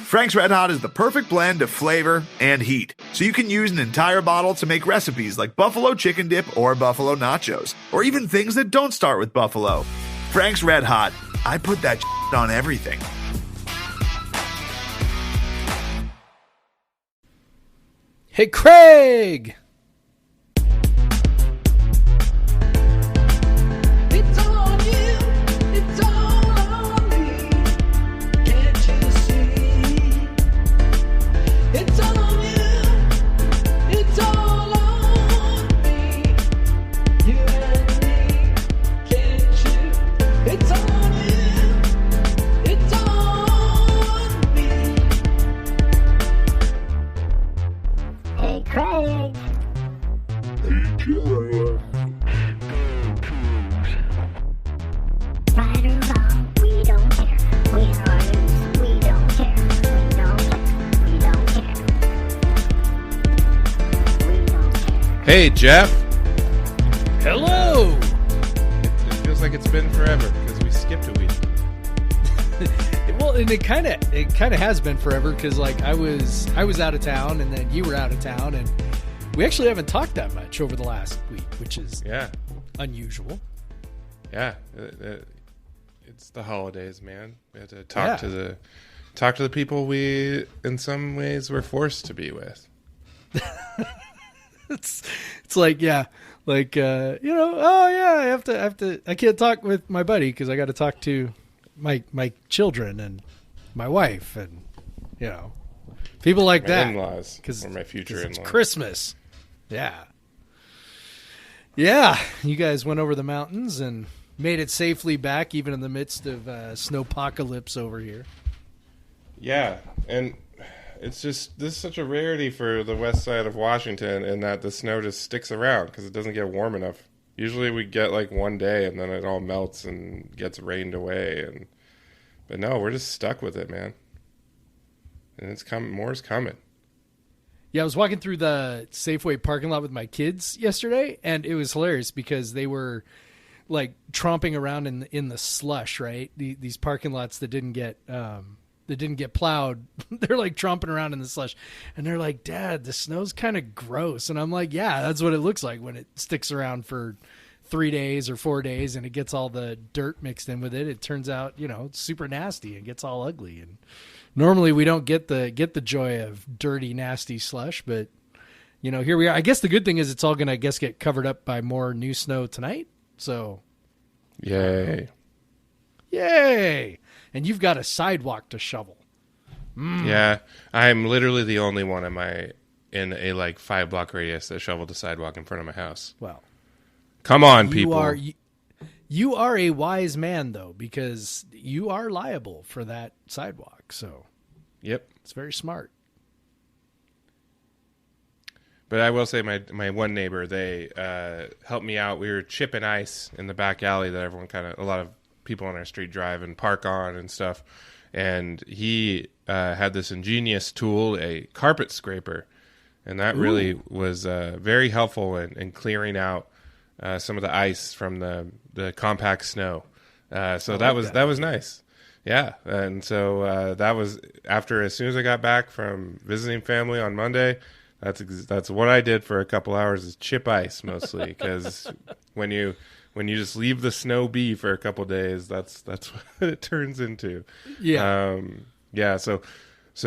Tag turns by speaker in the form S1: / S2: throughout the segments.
S1: Frank's Red Hot is the perfect blend of flavor and heat, so you can use an entire bottle to make recipes like buffalo chicken dip or buffalo nachos, or even things that don't start with buffalo. Frank's Red Hot, I put that on everything.
S2: Hey, Craig!
S3: Hey, Jeff.
S2: Hello.
S3: It feels like it's been forever because we skipped a week.
S2: Well, and it kind of has been forever because like I was out of town and then you were out of town and we actually haven't talked that much over the last week, which is unusual.
S3: Yeah, it's the holidays, man. We had to talk to the people we, in some ways, were forced to be with.
S2: It's like I have to I can't talk with my buddy because I got to talk to my children and my wife and people like that,
S3: in-laws, or my future in-laws.
S2: It's Christmas. Yeah, you guys went over the mountains and made it safely back even in the midst of snowpocalypse over here.
S3: Yeah, and this is such a rarity for the west side of Washington in that the snow just sticks around because it doesn't get warm enough. Usually we get like one day and then it all melts and gets rained away. But no, we're just stuck with it, man. And it's coming. More's coming.
S2: Yeah, I was walking through the Safeway parking lot with my kids yesterday, and it was hilarious because they were like tromping around in the slush, right? These parking lots that didn't get plowed. They're like tromping around in the slush, and they're like, "Dad, the snow's kind of gross." And I'm like, "Yeah, that's what it looks like when it sticks around for 3 days or 4 days, and it gets all the dirt mixed in with it. It turns out, it's super nasty and gets all ugly. And normally we don't get the joy of dirty, nasty slush, but here we are. I guess the good thing is it's all going to, get covered up by more new snow tonight. So,
S3: yay!
S2: And you've got a sidewalk to shovel.
S3: Yeah, I'm literally the only one in a like 5-block radius that shoveled the sidewalk in front of my house.
S2: Well,
S3: come on, people.
S2: You are a wise man, though, because you are liable for that sidewalk. So,
S3: yep,
S2: it's very smart.
S3: But I will say my one neighbor, they helped me out. We were chipping ice in the back alley that a lot of people on our street drive and park on and stuff. And he had this ingenious tool, a carpet scraper. And that really was very helpful in clearing out some of the ice from the compact snow. So that was nice. Yeah. And so that was as soon as I got back from visiting family on Monday, that's what I did for a couple hours is chip ice mostly. Because when you just leave the snow be for a couple days, that's what it turns into.
S2: Yeah.
S3: So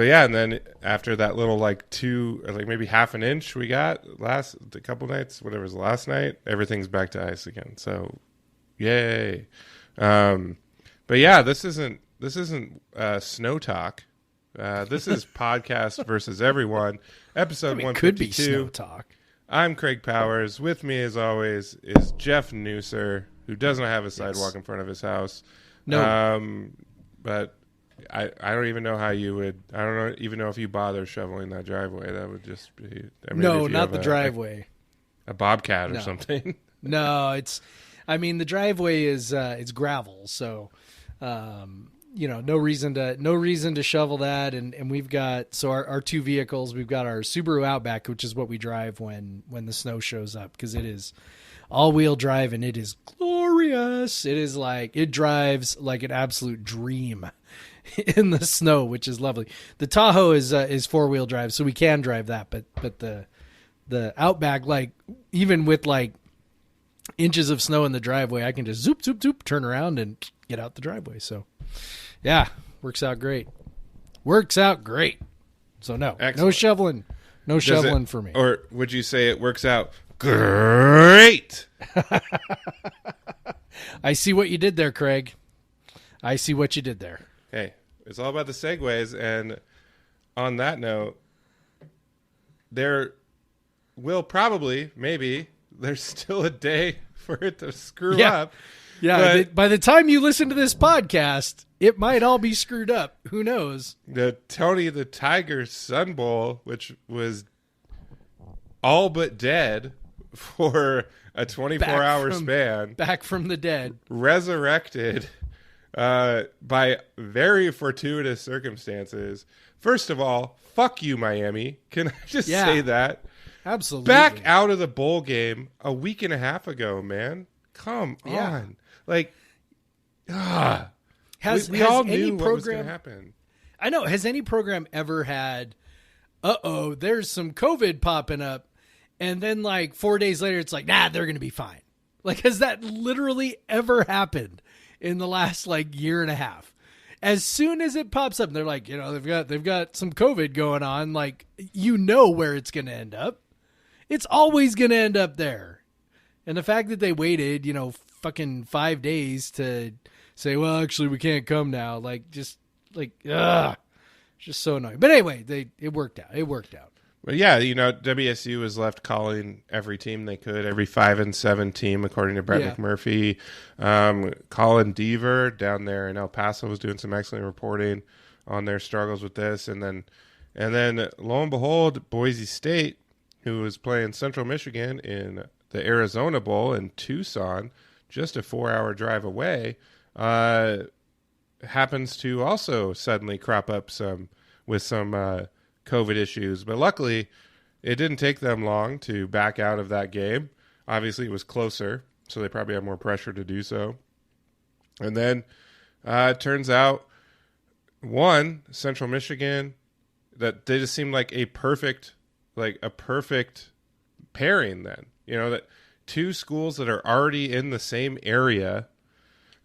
S3: yeah, and then after that little maybe half an inch we got a couple nights, whatever was last night, everything's back to ice again. So, yay! But yeah, this isn't snow talk. This is podcast versus everyone, episode 152.
S2: Could be snow talk.
S3: I'm Craig Powers. With me, as always, is Jeff Newser, who does not have a sidewalk in front of his house.
S2: No,
S3: but I don't even know how you would. I don't even know if you bother shoveling that driveway. That would just be.
S2: No, not the driveway.
S3: A bobcat or something.
S2: No, the driveway is it's gravel, so no reason to shovel that. And we've got our two vehicles. We've got our Subaru Outback, which is what we drive when the snow shows up, because it is all-wheel drive and it is glorious. It is it drives like an absolute dream. in the snow, which is lovely. The Tahoe is 4-wheel drive, so we can drive that, but the Outback, like even with like inches of snow in the driveway, I can just zoop zoop zoop turn around and get out the driveway. So yeah, works out great. So no,
S3: Excellent.
S2: no shoveling for me.
S3: Or would you say it works out great?
S2: I see what you did there, Craig. I see what you did there.
S3: Hey, it's all about the segues. And on that note, there will probably, maybe, there's still a day for it to screw up.
S2: Yeah, by the time you listen to this podcast, it might all be screwed up. Who knows?
S3: The Tony the Tiger Sun Bowl, which was all but dead for a 24-hour span.
S2: Back from the dead.
S3: Resurrected by very fortuitous circumstances. First of all, fuck you, Miami. Can I just say that?
S2: Absolutely.
S3: Back out of the bowl game a week and a half ago, man. Come on. Like, we all knew what was going to happen.
S2: I know. Has any program ever had, there's some COVID popping up, and then like 4 days later, it's like, nah, they're going to be fine. Like, has that literally ever happened in the last like year and a half? As soon as it pops up, they're like, they've got some COVID going on. Like, where it's going to end up. It's always going to end up there. And the fact that they waited, fucking 5 days to say, well, actually, we can't come now. Like, just so annoying. But anyway, it worked out.
S3: But yeah, WSU was left calling every team they could, every 5-7 team, according to Brett McMurphy. Colin Deaver down there in El Paso was doing some excellent reporting on their struggles with this. And then lo and behold, Boise State, who was playing Central Michigan in the Arizona Bowl in Tucson, just a 4-hour drive away, happens to also suddenly crop up with some COVID issues. But luckily, it didn't take them long to back out of that game. Obviously, it was closer, so they probably had more pressure to do so. And then it turns out, Central Michigan, that they just seemed like a perfect pairing then. That two schools that are already in the same area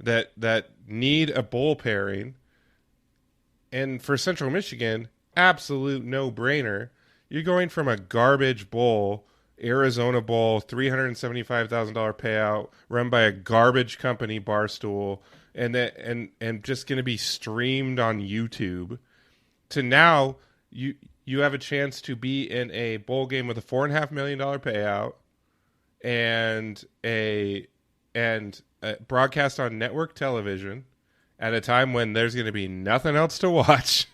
S3: that need a bowl pairing. And for Central Michigan, absolute no-brainer. You're going from a garbage bowl, Arizona Bowl, $375,000 payout, run by a garbage company, Barstool, and just going to be streamed on YouTube, to now you have a chance to be in a bowl game with a $4.5 million payout and a broadcast on network television at a time when there's going to be nothing else to watch.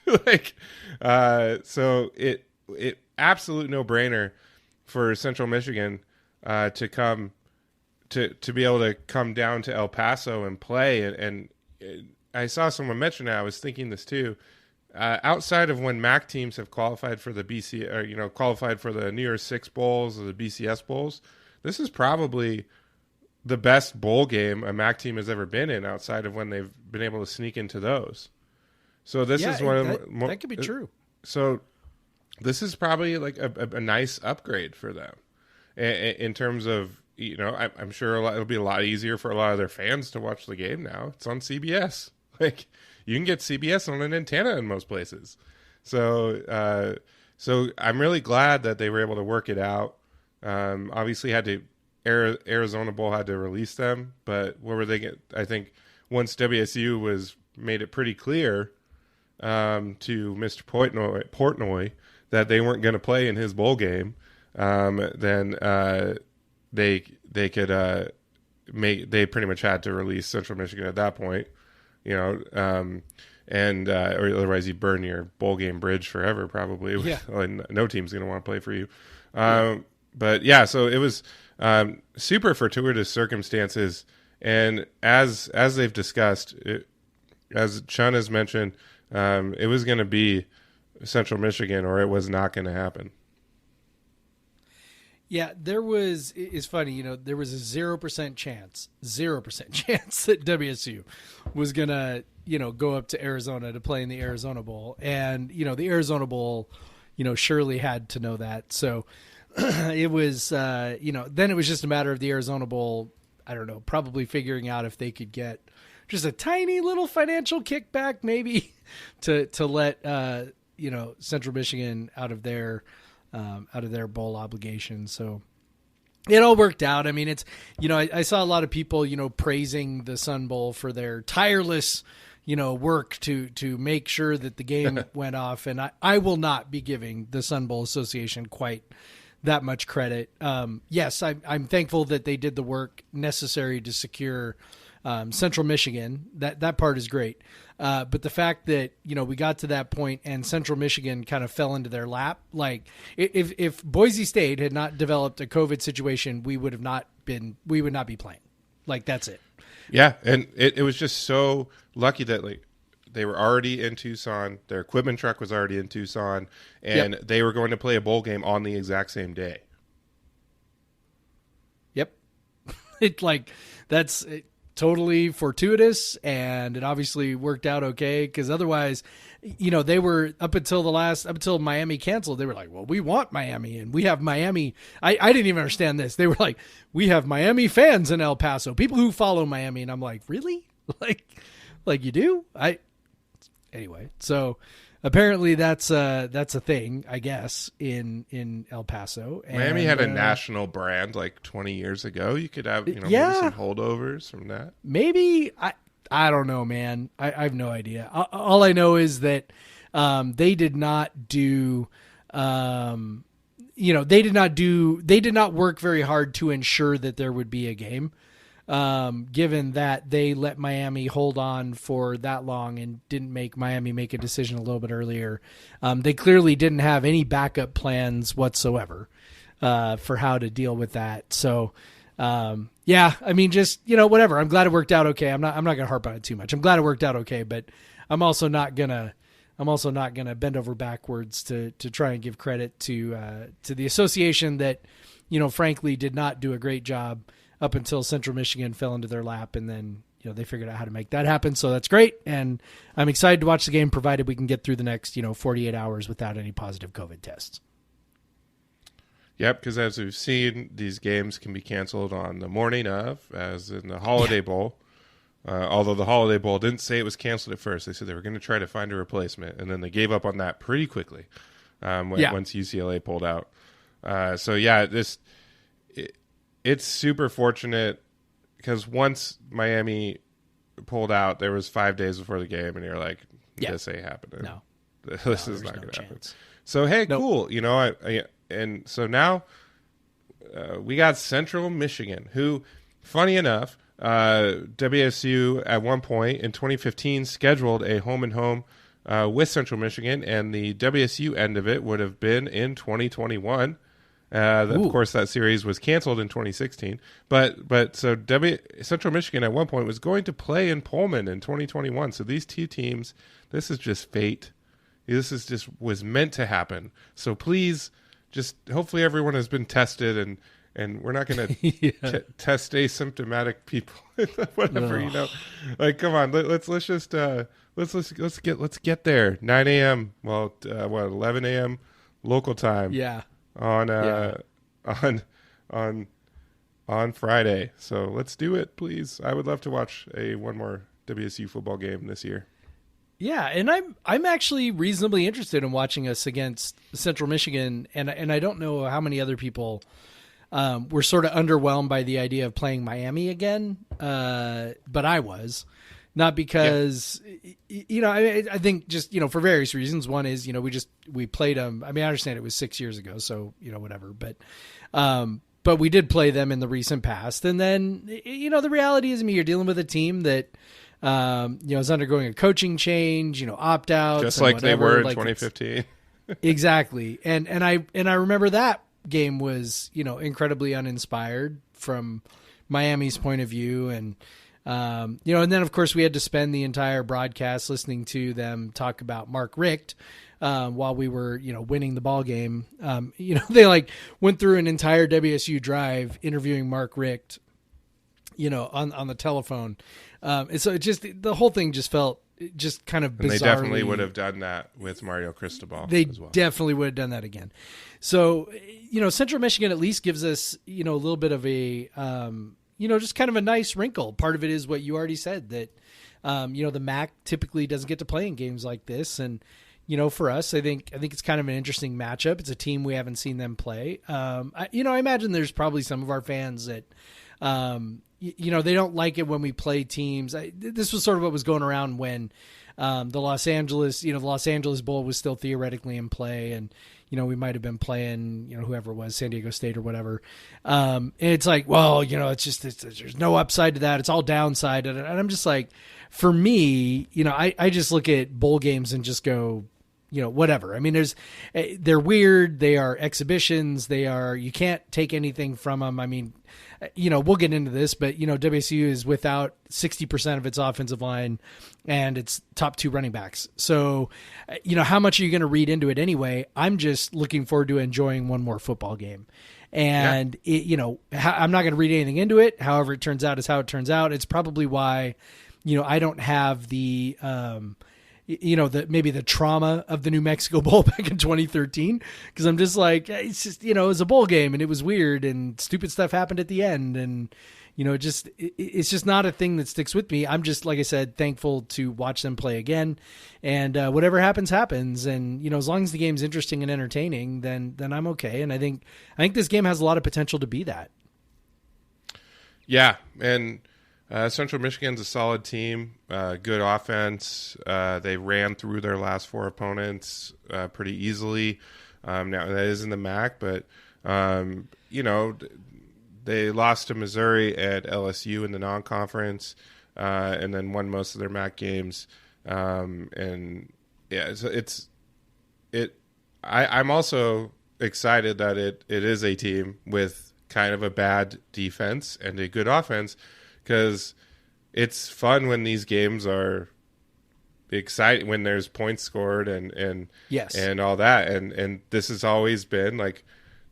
S3: So it absolute no brainer for Central Michigan to come to be able to come down to El Paso and play. And I saw someone mention it. I was thinking this too. Outside of when MAC teams have qualified for the qualified for the New Year's Six Bowls or the BCS Bowls, this is probably the best bowl game a MAC team has ever been in outside of when they've been able to sneak into those. So this is one of
S2: that could be true.
S3: So this is probably like a nice upgrade for them in terms of, I'm sure it'll be a lot easier for a lot of their fans to watch the game now. It's on CBS. Like, you can get CBS on an antenna in most places. So I'm really glad that they were able to work it out. Obviously Arizona Bowl had to release them, but what were they I think once WSU made it pretty clear to Mr. Portnoy that they weren't going to play in his bowl game, then they could they pretty much had to release Central Michigan at that point. Or otherwise you burn your bowl game bridge forever, probably.
S2: Yeah.
S3: No team's going to want to play for you. But yeah, so it was super fortuitous circumstances, and as they've discussed, as Chun has mentioned, it was going to be Central Michigan, or it was not going to happen.
S2: Yeah, it's funny, there was a 0% chance that WSU was going to, go up to Arizona to play in the Arizona Bowl. And, the Arizona Bowl, surely had to know that. So it was, then it was just a matter of the Arizona Bowl, I don't know, probably figuring out if they could get just a tiny little financial kickback maybe to let, Central Michigan out of their bowl obligation. So it all worked out. I mean, it's, I saw a lot of people, praising the Sun Bowl for their tireless, work to make sure that the game went off. And I will not be giving the Sun Bowl Association quite that much credit. Yes, I'm thankful that they did the work necessary to secure Central Michigan. That part is great. But the fact that, we got to that point and Central Michigan kind of fell into their lap, like if Boise State had not developed a COVID situation, we would not be playing. Like, that's it.
S3: Yeah. And it was just so lucky that they were already in Tucson. Their equipment truck was already in Tucson, and they were going to play a bowl game on the exact same day.
S2: Yep. That's totally fortuitous, and it obviously worked out okay, because otherwise, they were up until Miami canceled. They were like, well, we want Miami, and we have Miami. I didn't even understand this. They were like, we have Miami fans in El Paso, people who follow Miami. And I'm like, really? Like you do? Anyway, so apparently that's a thing, I guess, in El Paso. And
S3: Miami had a national brand like 20 years ago. You could have, maybe some holdovers from that.
S2: Maybe. I don't know, man. I have no idea. All I know is that they did not do, they did not work very hard to ensure that there would be a game. Given that they let Miami hold on for that long and didn't make Miami make a decision a little bit earlier. They clearly didn't have any backup plans whatsoever for how to deal with that. So, I mean, just, whatever. I'm glad it worked out okay. I'm not going to harp on it too much. I'm glad it worked out okay, but I'm also not going to bend over backwards to try and give credit to the association that, frankly did not do a great job up until Central Michigan fell into their lap, and then they figured out how to make that happen. So that's great, and I'm excited to watch the game, provided we can get through the next 48 hours without any positive COVID tests.
S3: Yep, because as we've seen, these games can be canceled on the morning of, as in the Holiday Bowl. Although the Holiday Bowl didn't say it was canceled at first. They said they were going to try to find a replacement, and then they gave up on that pretty quickly once UCLA pulled out. It's super fortunate because once Miami pulled out, there was 5 days before the game, and you're like, this ain't happening.
S2: No.
S3: This is not going to happen. So, hey, cool. And so now we got Central Michigan, who, funny enough, WSU at one point in 2015 scheduled a home-and-home with Central Michigan, and the WSU end of it would have been in 2021. Of course, that series was canceled in 2016. But Central Michigan at one point was going to play in Pullman in 2021. So these two teams, this is just fate. This is just was meant to happen. So please, just hopefully everyone has been tested, and we're not going to test asymptomatic people. Whatever, like, come on, let's just let's get there. 9 a.m. Well, 11 a.m. local time.
S2: Yeah.
S3: On Friday. So let's do it, please. I would love to watch one more WSU football game this year.
S2: Yeah, and I'm actually reasonably interested in watching us against Central Michigan, and I don't know how many other people were sort of underwhelmed by the idea of playing Miami again, but I was. Not because, I think just, for various reasons. One is, we played them. I mean, I understand it was 6 years ago, so, whatever. But we did play them in the recent past. And then, the reality is, you're dealing with a team that, is undergoing a coaching change, opt-outs.
S3: Just like they were in 2015.
S2: Exactly. And I remember that game was, incredibly uninspired from Miami's point of view. And, And then of course we had to spend the entire broadcast listening to them talk about Mark Richt while we were, winning the ball game. They like went through an entire WSU drive interviewing Mark Richt, on the telephone. And so the whole thing just felt just kind of bizarrely.
S3: And they definitely would have done that with Mario Cristobal.
S2: They
S3: as well.
S2: definitely would have done that again. So, Central Michigan at least gives us, a little bit of a, just kind of a nice wrinkle. Part of it is what you already said, that, the MAC typically doesn't get to play in games like this. And, for us, I think it's kind of an interesting matchup. It's a team we haven't seen them play. I imagine there's probably some of our fans that, they don't like it when we play teams. This was sort of what was going around when the Los Angeles Bowl was still theoretically in play, and we might have been playing whoever it was, San Diego State or whatever. And it's like, well, there's no upside to that. It's all downside, and I'm just like, for me, I just look at bowl games and just go, whatever. I mean, they're weird. They are exhibitions. You can't take anything from them. I mean, we'll get into this, but, WSU is without 60% of its offensive line and its top 2 running backs. So, how much are you going to read into it anyway? I'm just looking forward to enjoying one more football game. And, I'm not going to read anything into it. However it turns out is how it turns out. It's probably why, I don't have the, maybe the trauma of the New Mexico Bowl back in 2013, because I'm just like, it's just, it was a bowl game and it was weird and stupid stuff happened at the end. And, it's just not a thing that sticks with me. I'm just, like I said, thankful to watch them play again, and whatever happens, happens. And, as long as the game's interesting and entertaining, then I'm okay. And I think this game has a lot of potential to be that.
S3: Yeah. And, Central Michigan's a solid team, good offense. They ran through their last 4 opponents pretty easily. Now that is in the MAC, but they lost to Missouri at LSU in the non-conference, and then won most of their MAC games. And yeah, I'm also excited that it is a team with kind of a bad defense and a good offense, because it's fun when these games are exciting, when there's points scored and
S2: yes,
S3: and all that. And this has always been like,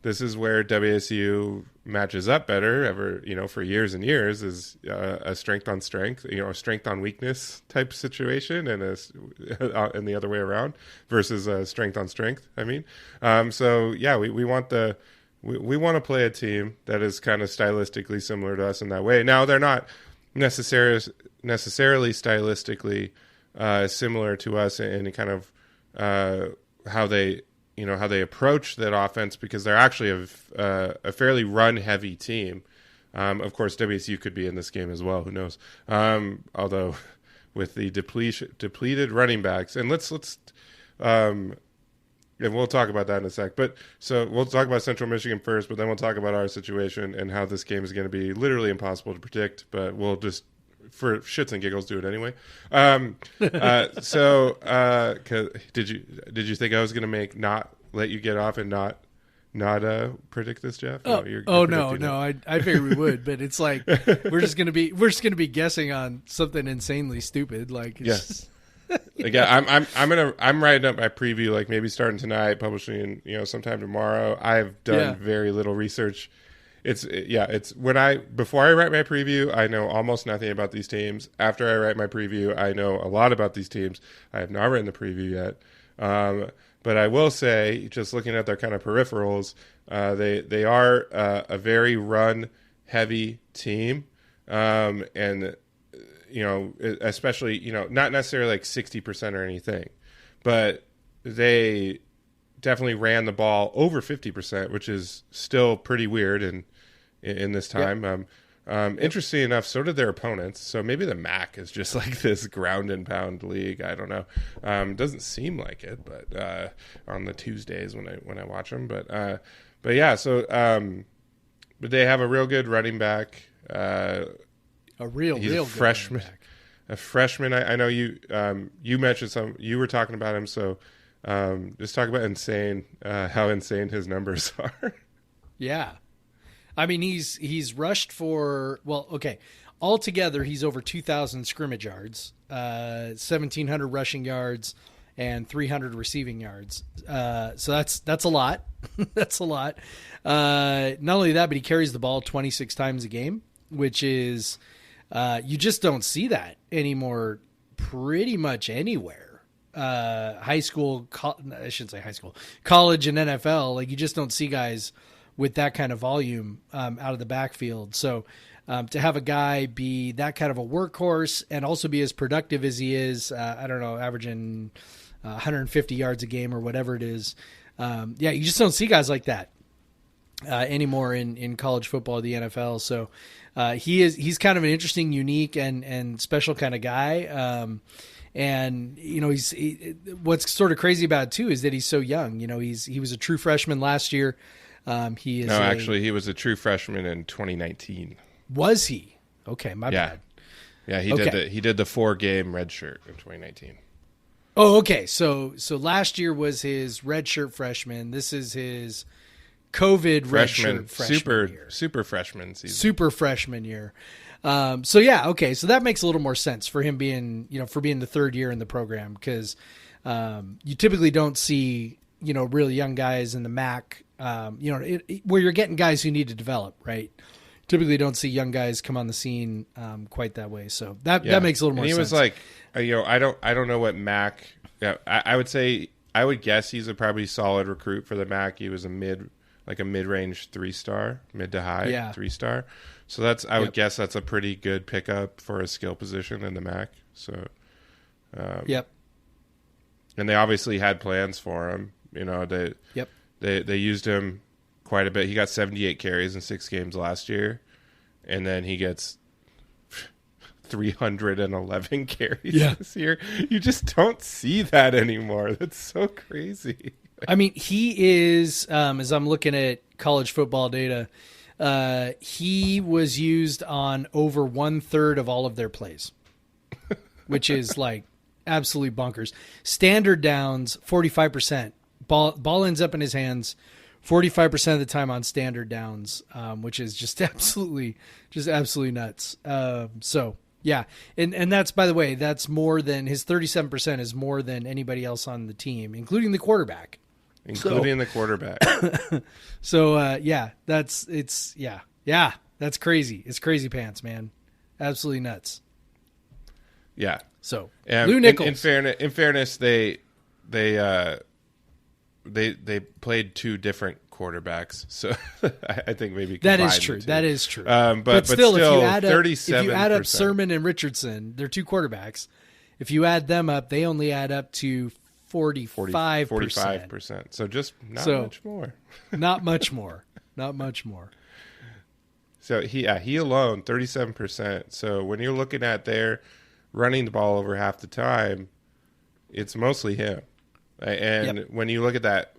S3: this is where WSU matches up better for years and years, is a strength on strength, a strength on weakness type situation, and and the other way around, versus a strength on strength. I mean, so yeah, we want we want to play a team that is kind of stylistically similar to us in that way. Now, they're not necessarily stylistically similar to us in kind of how they approach that offense, because they're actually a fairly run-heavy team. Of course, WSU could be in this game as well. Who knows? Although with the depleted running backs, and let's and we'll talk about that in a sec. But so we'll talk about Central Michigan first, but then we'll talk about our situation and how this game is going to be literally impossible to predict. But we'll just, for shits and giggles, do it anyway. Did you think I was going to not let you get off and not predict this, Jeff?
S2: No. I figured we would, but it's like we're just gonna be guessing on something insanely stupid. Like,
S3: yes. Again, I'm writing up my preview, like maybe starting tonight, publishing sometime tomorrow. I've done very little research. Before I write my preview, I know almost nothing about these teams. After I write my preview, I know a lot about these teams. I have not written the preview yet, but I will say, just looking at their kind of peripherals, they are a very run heavy team, and especially, not necessarily like 60% or anything, but they definitely ran the ball over 50%, which is still pretty weird in this time. Yep. Interesting enough, so did their opponents. So maybe the MAC is just like this ground and pound league. I don't know. Doesn't seem like it, but on the Tuesdays when I watch them, but yeah. So but they have a real good running back.
S2: He's
S3: a freshman. A freshman. I know you mentioned you were talking about him, so just talk about how insane his numbers are.
S2: Yeah. I mean, he's rushed for, well, okay, altogether, he's over 2,000 scrimmage yards, 1,700 rushing yards, and 300 receiving yards. So that's a lot. That's a lot. Not only that, but he carries the ball 26 times a game, which is you just don't see that anymore pretty much anywhere. High school, I shouldn't say high school, college and NFL, like you just don't see guys with that kind of volume out of the backfield. So to have a guy be that kind of a workhorse and also be as productive as he is, I don't know, averaging 150 yards a game or whatever it is. You just don't see guys like that anymore in college football or the NFL. So he's kind of an interesting, unique, and special kind of guy. And what's sort of crazy about it too is that he's so young. He was a true freshman last year. He was a true freshman in 2019. Was he? Okay, my bad.
S3: Yeah, he did the 4-game redshirt in 2019.
S2: Oh, okay. So last year was his redshirt freshman. This is his COVID redshirt freshman year.
S3: Super freshman season.
S2: Super freshman year. Okay. So that makes a little more sense for him being the third year in the program, because you typically don't see really young guys in the MAC. Where you're getting guys who need to develop, right? Typically don't see young guys come on the scene quite that way. So that makes a little more sense.
S3: He was like, I don't know what MAC. Yeah, I would guess he's a probably solid recruit for the MAC. He was a mid-range 3-star, mid to high 3-star. So I would guess that's a pretty good pickup for a skill position in the MAC. So, and they obviously had plans for him. They used him quite a bit. He got 78 carries in 6 games last year, and then he gets 311 carries this year. You just don't see that anymore. That's so crazy.
S2: I mean, he is, as I'm looking at college football data, he was used on over 1/3 of all of their plays, which is like absolutely bonkers. Standard downs, 45%. Ball ends up in his hands 45% of the time on standard downs, which is just absolutely nuts. And that's, by the way, that's more than his 37% is more than anybody else on the team, including the quarterback. That's crazy. It's crazy pants, man. Absolutely nuts.
S3: Yeah.
S2: So
S3: Lou
S2: Nichols.
S3: In fairness, they played 2 different quarterbacks, so I think maybe
S2: that is true. That is true.
S3: But still,
S2: if you add up Sermon and Richardson, they're 2 quarterbacks. If you add them up, they only add up to 45%.
S3: So just much more.
S2: Not much more. Not much more.
S3: So he alone 37%. So when you're looking at their running the ball over half the time, it's mostly him. And when you look at that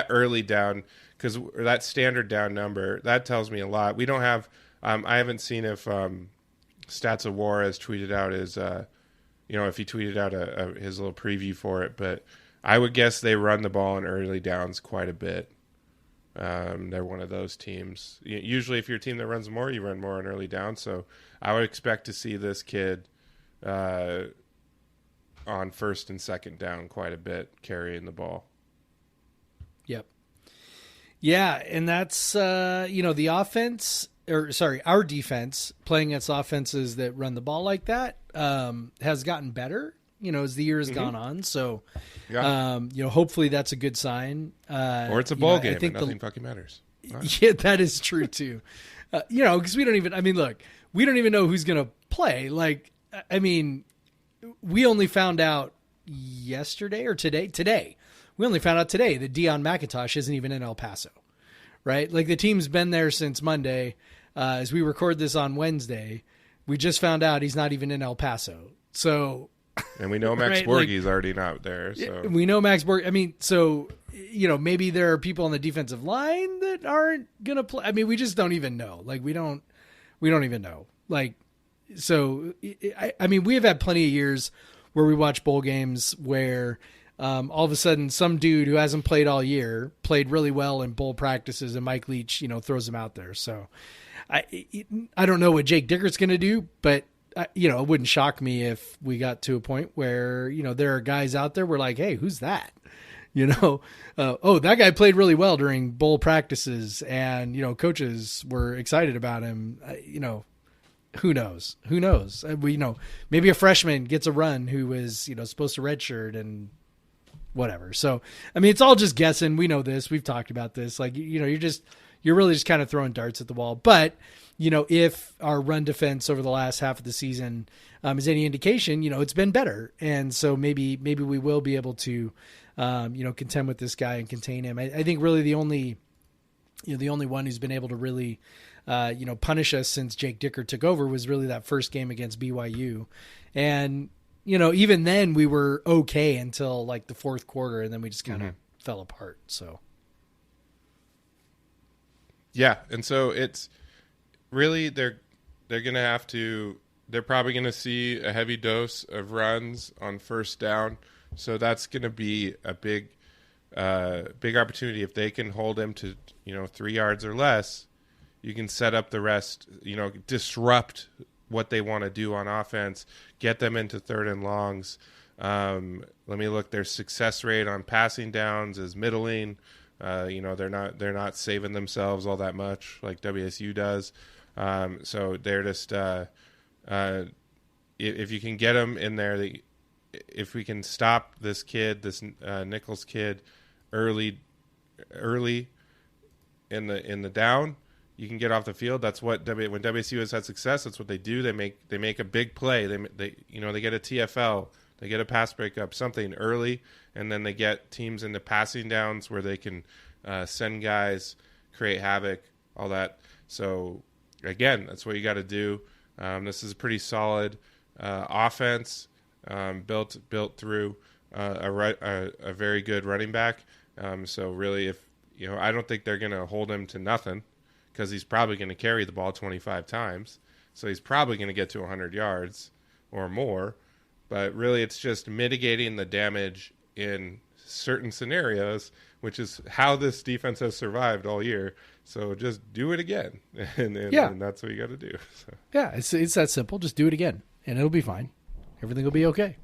S3: early down, because that standard down number, that tells me a lot. We don't have I haven't seen if Stats of War has tweeted out his if he tweeted out his little preview for it, but I would guess they run the ball in early downs quite a bit. They're one of those teams. Usually if you're a team that runs more, you run more in early downs. So I would expect to see this kid on first and second down quite a bit, carrying the ball.
S2: Yep. Yeah, and that's the offense, our defense playing against offenses that run the ball like that has gotten better, as the year has gone on. So, hopefully that's a good sign.
S3: Or it's a bowl game and nothing fucking matters.
S2: Right. Yeah, that is true too. Because we don't even know who's going to play. Like, I mean, we only found out yesterday or today. We only found out today that Deion McIntosh isn't even in El Paso, right? Like the team's been there since Monday. As we record this on Wednesday, we just found out he's not even in El Paso. So,
S3: and we know Max Borghi's already not there. So
S2: we know Max Borghi. I mean, so maybe there are people on the defensive line that aren't gonna play. I mean, we just don't even know. Like we don't even know. Like, so I mean, we have had plenty of years where we watch bowl games where all of a sudden some dude who hasn't played all year played really well in bowl practices, and Mike Leach, throws him out there. So I don't know what Jake Dicker's going to do, but it wouldn't shock me if we got to a point where, there are guys out there we're like, hey, who's that? That guy played really well during bowl practices and, coaches were excited about him. Who knows? Maybe a freshman gets a run who was, supposed to redshirt and whatever. So, I mean, it's all just guessing. We know this. We've talked about this. Like, you're really just kind of throwing darts at the wall. But, if our run defense over the last half of the season is any indication, it's been better. And so maybe we will be able to, contend with this guy and contain him. I think really the only one who's been able to really, punish us since Jake Dicker took over was really that first game against BYU. And, even then we were okay until like the fourth quarter, and then we just kind of fell apart. So.
S3: Yeah. And so it's really, they're going to have to, they're probably going to see a heavy dose of runs on first down. So that's going to be a big opportunity. If they can hold him to, 3 yards or less, you can set up the rest, disrupt what they want to do on offense, get them into third and longs. Let me look. Their success rate on passing downs is middling. They're not saving themselves all that much like WSU does. So they're just if you can get them in there, if we can stop this Nichols kid early in the down, you can get off the field. That's what when WSU has had success, that's what they do. They make a big play. They get a TFL, they get a pass breakup, something early, and then they get teams into passing downs where they can send guys, create havoc, all that. So again, that's what you got to do. This is a pretty solid offense built through a very good running back. So really, if I don't think they're going to hold him to nothing, because he's probably going to carry the ball 25 times. So he's probably going to get to 100 yards or more. But really, it's just mitigating the damage in certain scenarios, which is how this defense has survived all year. So just do it again. And that's what you got to do. So.
S2: Yeah, it's that simple. Just do it again, and it'll be fine. Everything will be okay.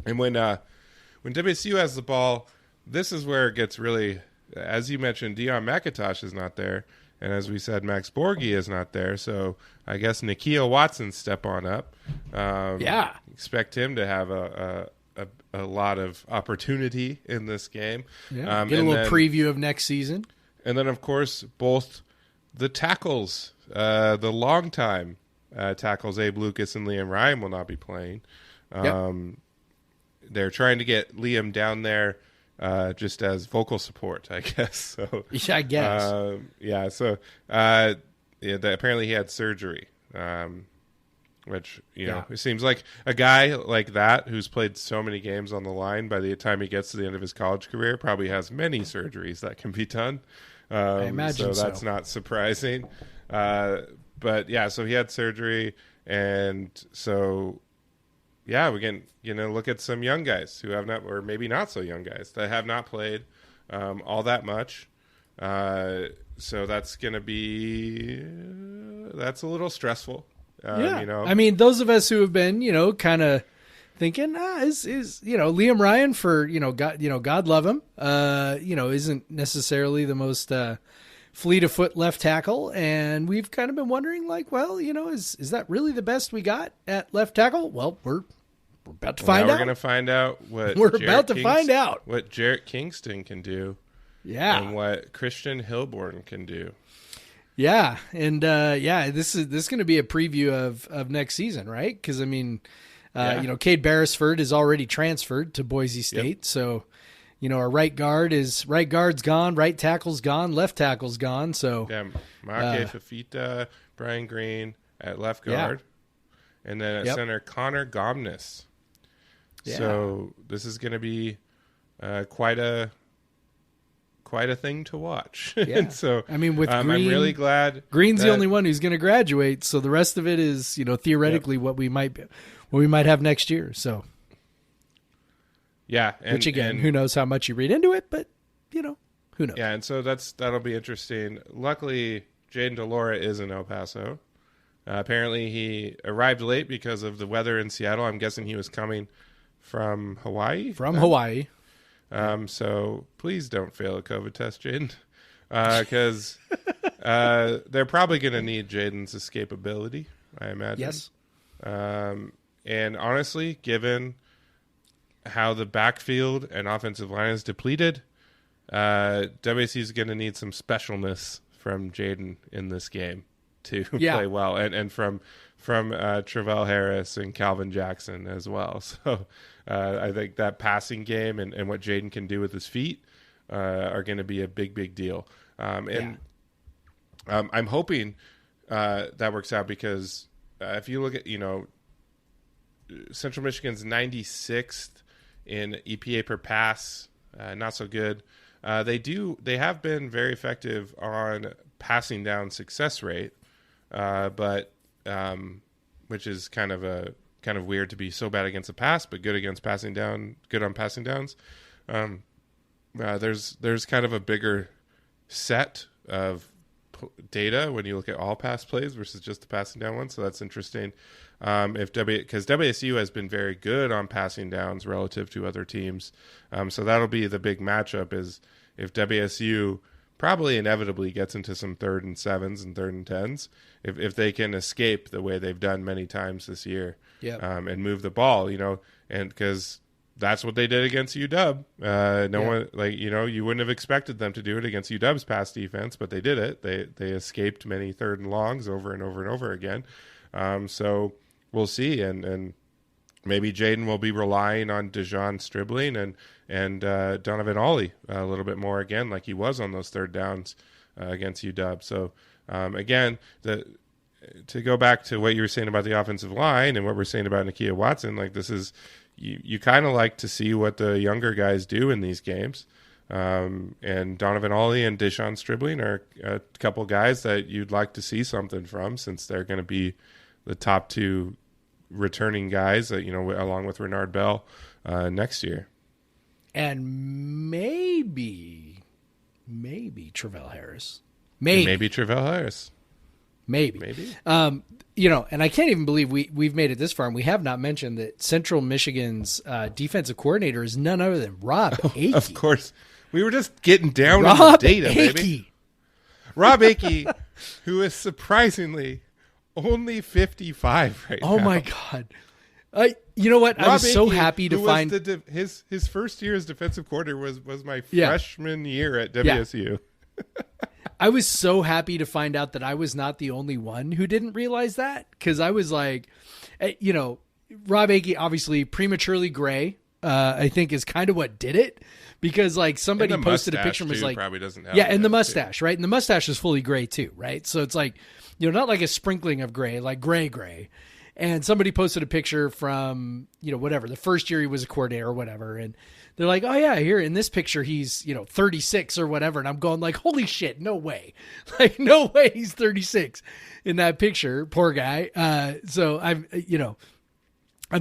S3: And when WSU has the ball, this is where it gets really, as you mentioned, Deion McIntosh is not there. And as we said, Max Borghi is not there. So I guess Nakia Watson step on up. Expect him to have a lot of opportunity in this game.
S2: Yeah. Get a little preview of next season.
S3: And then, of course, both the tackles, the longtime tackles, Abe Lucas and Liam Ryan, will not be playing. They're trying to get Liam down there just as vocal support, I guess. So
S2: yeah, I guess.
S3: So apparently he had surgery, which it seems like a guy like that who's played so many games on the line, by the time he gets to the end of his college career, probably has many surgeries that can be done.
S2: I imagine
S3: so. That's not surprising. But yeah, so he had surgery, and so. Yeah, we can look at some young guys who have not, or maybe not so young guys that have not played all that much. So that's going to be a little stressful.
S2: I mean, those of us who have been kind of thinking is Liam Ryan, for God love him, isn't necessarily the most fleet of foot left tackle, and we've kind of been wondering, like, well, is that really the best we got at left tackle? Well, we're about to find out.
S3: We're going to find out what what Jarrett Kingston can do.
S2: Yeah,
S3: and what Christian Hilborn can do.
S2: Yeah, and this is going to be a preview of next season, right? Because I mean, Cade Beresford is already transferred to Boise State, so. Our right guard's gone, right tackle's gone, left tackle's gone. So
S3: Make Fafita, Brian Green at left guard, and then at center Connor Gomness. Yeah. So this is going to be quite a thing to watch.
S2: Yeah.
S3: And so
S2: I mean, with Green,
S3: I'm really glad
S2: Green's the only one who's going to graduate. So the rest of it is theoretically what we might have next year. So.
S3: Yeah,
S2: which again, who knows how much you read into it, but who knows?
S3: Yeah, and so that'll be interesting. Luckily, Jayden de Laura is in El Paso. Apparently, he arrived late because of the weather in Seattle. I'm guessing he was coming from Hawaii.
S2: Hawaii.
S3: So please don't fail a COVID test, Jayden, because they're probably going to need Jaden's escapability, I imagine.
S2: Yes.
S3: And honestly, given how the backfield and offensive line is depleted, WSU is going to need some specialness from Jayden in this game to play well, and from Travell Harris and Calvin Jackson as well. So I think that passing game and what Jayden can do with his feet are going to be a big deal. I'm hoping that works out, because if you look at, Central Michigan's 96th in EPA per pass, not so good. They have been very effective on passing down success rate, but which is kind of weird to be so bad against the pass, but good against passing down, good on passing downs. There's kind of a bigger set of data when you look at all pass plays versus just the passing down one, so that's interesting. Because WSU has been very good on passing downs relative to other teams, so that'll be the big matchup. Is if WSU probably inevitably gets into some 3rd and 7s and 3rd and 10s, if they can escape the way they've done many times this year, and move the ball, and because that's what they did against UW. One, you wouldn't have expected them to do it against UW's pass defense, but they did it. They escaped many 3rd and longs over and over and over again. So we'll see, and maybe Jayden will be relying on Dejon Stribling and Donovan Ollie a little bit more again, like he was on those 3rd downs against UW. So again, to go back to what you were saying about the offensive line and what we're saying about Nakia Watson, like this is. You kind of like to see what the younger guys do in these games. And Donovan Ollie and Dejon Stribling are a couple guys that you'd like to see something from, since they're going to be the top 2 returning guys, along with Renard Bell next year.
S2: And maybe Travell Harris.
S3: Maybe Travell Harris.
S2: Maybe. And I can't even believe we've made it this far, and we have not mentioned that Central Michigan's defensive coordinator is none other than Rob Akey.
S3: Of course. We were just getting down on the data, baby. Rob Akey, who is surprisingly only 55 right now.
S2: Oh, my God. You know what? I was so happy to find...
S3: his first year as defensive coordinator was my freshman year at WSU.
S2: Yeah. I was so happy to find out that I was not the only one who didn't realize that, because I was like, Rob Akey, obviously prematurely gray, I think is kind of what did it, because like somebody posted a picture and was like,
S3: probably doesn't help.
S2: Yeah, and the mustache, right? And the mustache is fully gray too, right? So it's like, not like a sprinkling of gray, like gray. And somebody posted a picture from, whatever, the first year he was a coordinator or whatever, and they're like, oh, yeah, here in this picture, he's, 36 or whatever. And I'm going like, holy shit, no way. Like, no way he's 36 in that picture. Poor guy. So I'm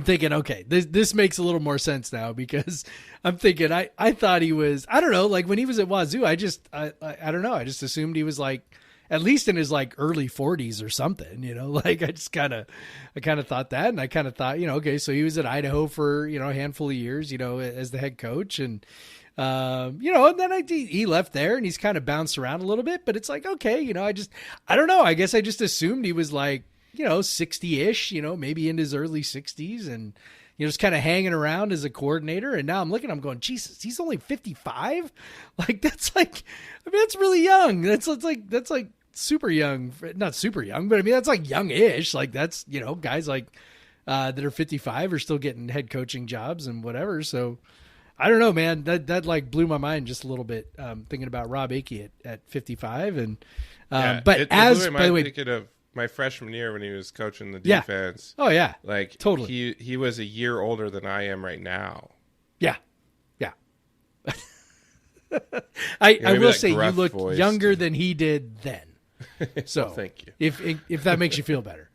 S2: thinking, okay, this makes a little more sense now, because I'm thinking I thought he was, I don't know, like when he was at Wazoo, I don't know. I just assumed he was like, at least in his like early 40s or something, like I kind of thought that. And I kind of thought, okay, so he was at Idaho for, a handful of years, as the head coach. And, and then he left there and he's kind of bounced around a little bit, but it's like, okay, I don't know. I guess I just assumed he was like, 60-ish, maybe in his early 60s, and, just kind of hanging around as a coordinator. And now I'm going, Jesus, he's only 55. Like, that's like, that's really young. That's like super young, not super young, but I mean, that's like young-ish. Like that's, guys like, that are 55 are still getting head coaching jobs and whatever. So I don't know, man, that like blew my mind just a little bit. Thinking about Rob Akey at 55. And, by the way,
S3: thinking of my freshman year when he was coaching the defense.
S2: Oh yeah.
S3: Like
S2: totally.
S3: He was a year older than I am right now.
S2: Yeah. Yeah. I will say you look younger than he did then. So
S3: thank you.
S2: If that makes you feel better.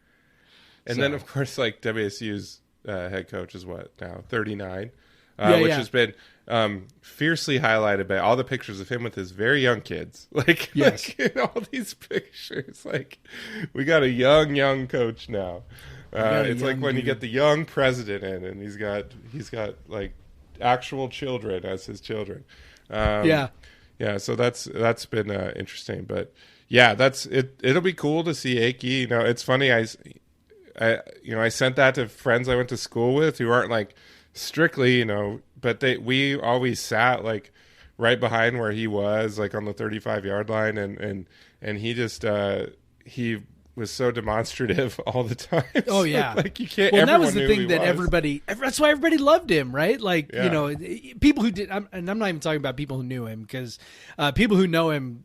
S3: And then of course, like WSU's head coach is what now 39, which has been fiercely highlighted by all the pictures of him with his very young kids. Like,
S2: Yes.
S3: like in all these pictures, like we got a young coach now.
S2: got a
S3: It's like
S2: young
S3: when you
S2: dude.
S3: get the young president in, and he's got like actual children as his children.
S2: Yeah.
S3: Yeah, so that's been interesting, but yeah, that's it. It'll be cool to see Akey. You know, it's funny. I sent that to friends I went to school with who aren't like strictly, but we always sat like right behind where he was, like on the 35-yard line, and he just he was so demonstrative all the time.
S2: Oh yeah,
S3: like you can't.
S2: Well, and that
S3: everyone
S2: was the
S3: knew
S2: thing
S3: who
S2: that
S3: he was.
S2: everybody. That's why everybody loved him, right? Like
S3: Yeah.
S2: people who did. And I'm not even talking about people who knew him, because people who know him,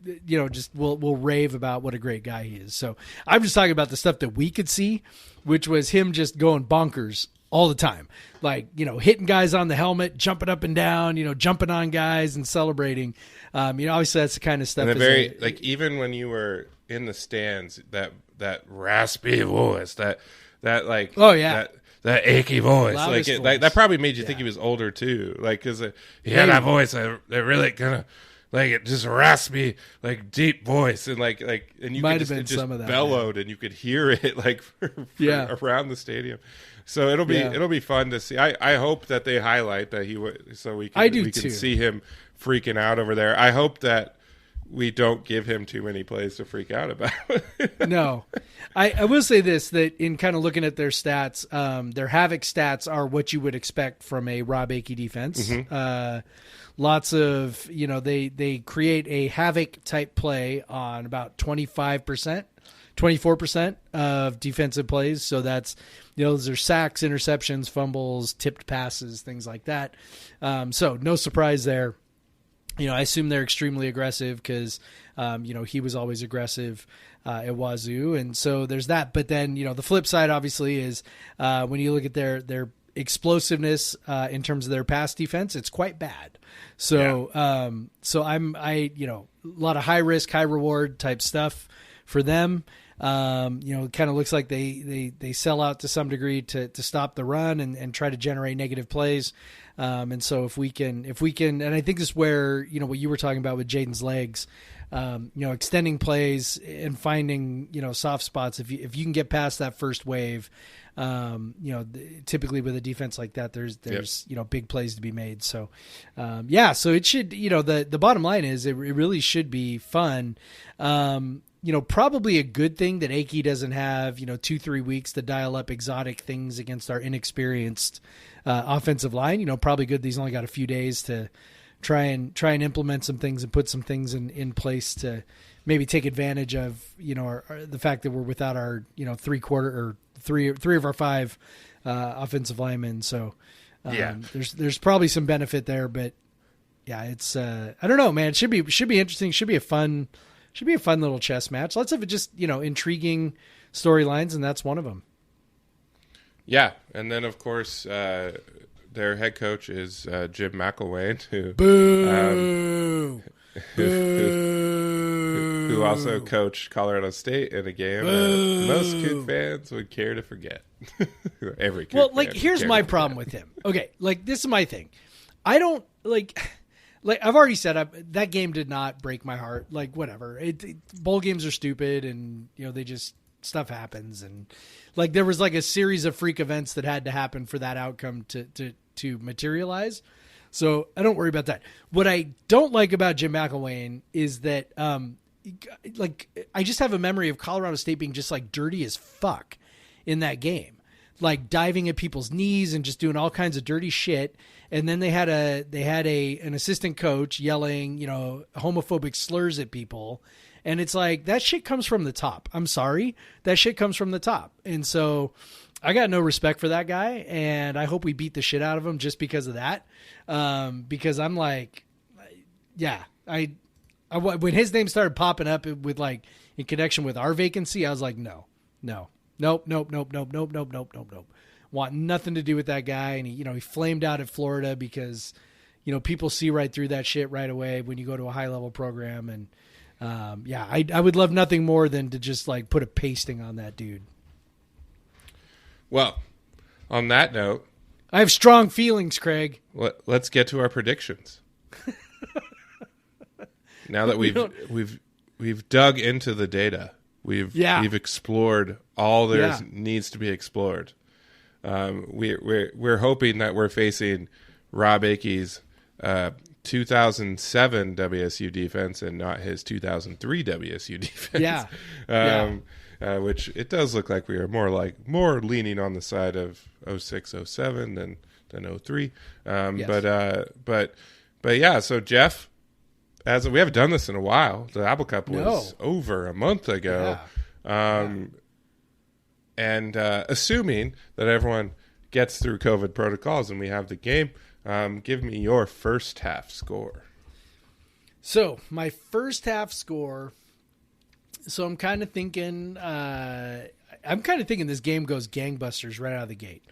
S2: just will rave about what a great guy he is. So I'm just talking about the stuff that we could see, which was him just going bonkers all the time, like hitting guys on the helmet, jumping up and down, jumping on guys and celebrating. Obviously that's the kind of stuff.
S3: And like even when you were in the stands, that raspy voice, that like
S2: Oh, yeah.
S3: that achy voice,
S2: Loudest
S3: like
S2: voice.
S3: that probably made you think
S2: Yeah.
S3: he was older too, like because he had
S2: Maybe.
S3: that voice that really kind of like it just raspy, like deep voice, and like and you
S2: Might
S3: could
S2: have
S3: just,
S2: been
S3: it just
S2: some of that,
S3: bellowed, and you could hear it like for
S2: Yeah.
S3: around the stadium. So it'll be
S2: Yeah.
S3: it'll be fun to see. I hope that they highlight that he would, so we can
S2: I do
S3: we can
S2: too.
S3: see him freaking out over there. I hope that we don't give him too many plays to freak out about.
S2: No, I will say this, that in kind of looking at their stats, their Havoc stats are what you would expect from a Rob Akey defense. Lots of, they create a Havoc type play on about 25%, 24% of defensive plays. So that's, those are sacks, interceptions, fumbles, tipped passes, things like that. So no surprise there. I assume they're extremely aggressive because, he was always aggressive at Wazoo. And so there's that. But then, the flip side obviously is when you look at their explosiveness in terms of their pass defense, it's quite bad. So, a lot of high risk, high reward type stuff for them. It kind of looks like they sell out to some degree to stop the run and try to generate negative plays. And so if we can, and I think this is where, what you were talking about with Jaden's legs, extending plays and finding, soft spots. If you can get past that first wave, typically with a defense like that, there's, big plays to be made. So, so it should, the bottom line is it really should be fun. Probably a good thing that Akey doesn't have, 2-3 weeks to dial up exotic things against our inexperienced offensive line. Probably good that he's only got a few days to try and implement some things and put some things in place to maybe take advantage of, the fact that we're without our, three of our 5 offensive linemen. So there's probably some benefit there, but yeah, it's I don't know, man. It should be interesting. Should be a fun little chess match. Lots of just, intriguing storylines, and that's one of them.
S3: Yeah, and then of course their head coach is Jim McElwain, who also coached Colorado State in a game that most Coug fans would care to forget. Every Coug fan would
S2: here's
S3: care
S2: my
S3: to
S2: problem with him. Okay, this is my thing. I don't like I've already said, that game did not break my heart. Whatever. Bowl games are stupid, and they just, stuff happens, and there was a series of freak events that had to happen for that outcome to materialize. So I don't worry about that. What I don't like about Jim McElwain is that I just have a memory of Colorado State being just dirty as fuck in that game, diving at people's knees and just doing all kinds of dirty shit. And then they had an assistant coach yelling, homophobic slurs at people. And it's that shit comes from the top. I'm sorry. That shit comes from the top. And so I got no respect for that guy. And I hope we beat the shit out of him just because of that. Because I'm when his name started popping up with in connection with our vacancy, I was like, nope. Want nothing to do with that guy. And he flamed out at Florida because, people see right through that shit right away when you go to a high level program. And, I would love nothing more than to just put a pasting on that dude.
S3: Well, on that note,
S2: I have strong feelings, Craig.
S3: Let's get to our predictions. Now that we've dug into the data, we've explored all there needs to be explored. We're hoping that we're facing Rob Akey's 2007 WSU defense and not his 2003 WSU defense. Which it does look like we are more leaning on the side of 06, 07 than 03. But yeah. So Jeff, as we haven't done this in a while, the Apple Cup was over a month ago. And assuming that everyone gets through COVID protocols and we have the game, give me your first half score.
S2: So my first half score. So I'm kind of thinking this game goes gangbusters right out of the gate.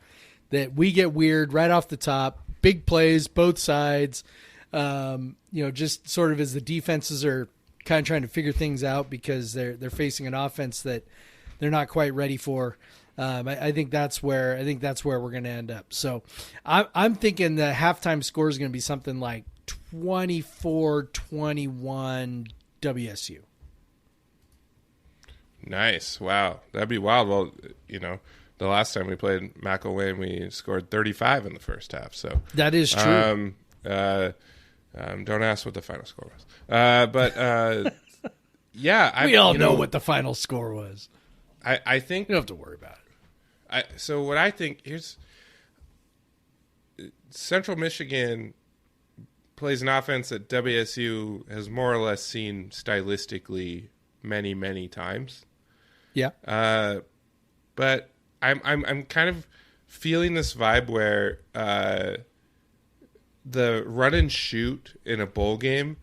S2: That we get weird right off the top, big plays both sides. Just sort of as the defenses are kind of trying to figure things out because they're facing an offense that they're not quite ready for. I think that's where we're going to end up. So I'm thinking the halftime score is going to be something like 24-21 WSU.
S3: Nice. Wow. That'd be wild. Well, the last time we played McElwain, we scored 35 in the first half. So
S2: that is true.
S3: Don't ask what the final score was. Yeah.
S2: We all know what the final score was.
S3: I think
S2: you don't have to worry about it.
S3: So what I think, here's Central Michigan plays an offense that WSU has more or less seen stylistically many, many times.
S2: Yeah.
S3: But I'm kind of feeling this vibe where the run and shoot in a bowl game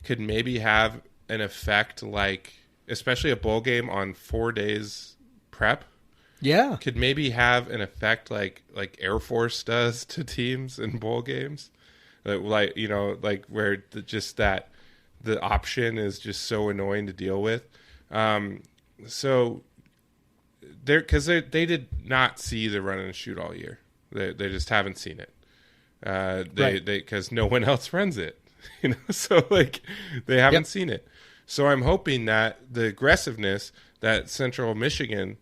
S3: could maybe have an effect, like especially a bowl game on 4 days prep.
S2: Yeah.
S3: Could maybe have an effect like Air Force does to teams in bowl games. Like where the option is just so annoying to deal with. So because they did not see the run and shoot all year. They just haven't seen it. Because no one else runs it, so they haven't seen it. So I'm hoping that the aggressiveness that Central Michigan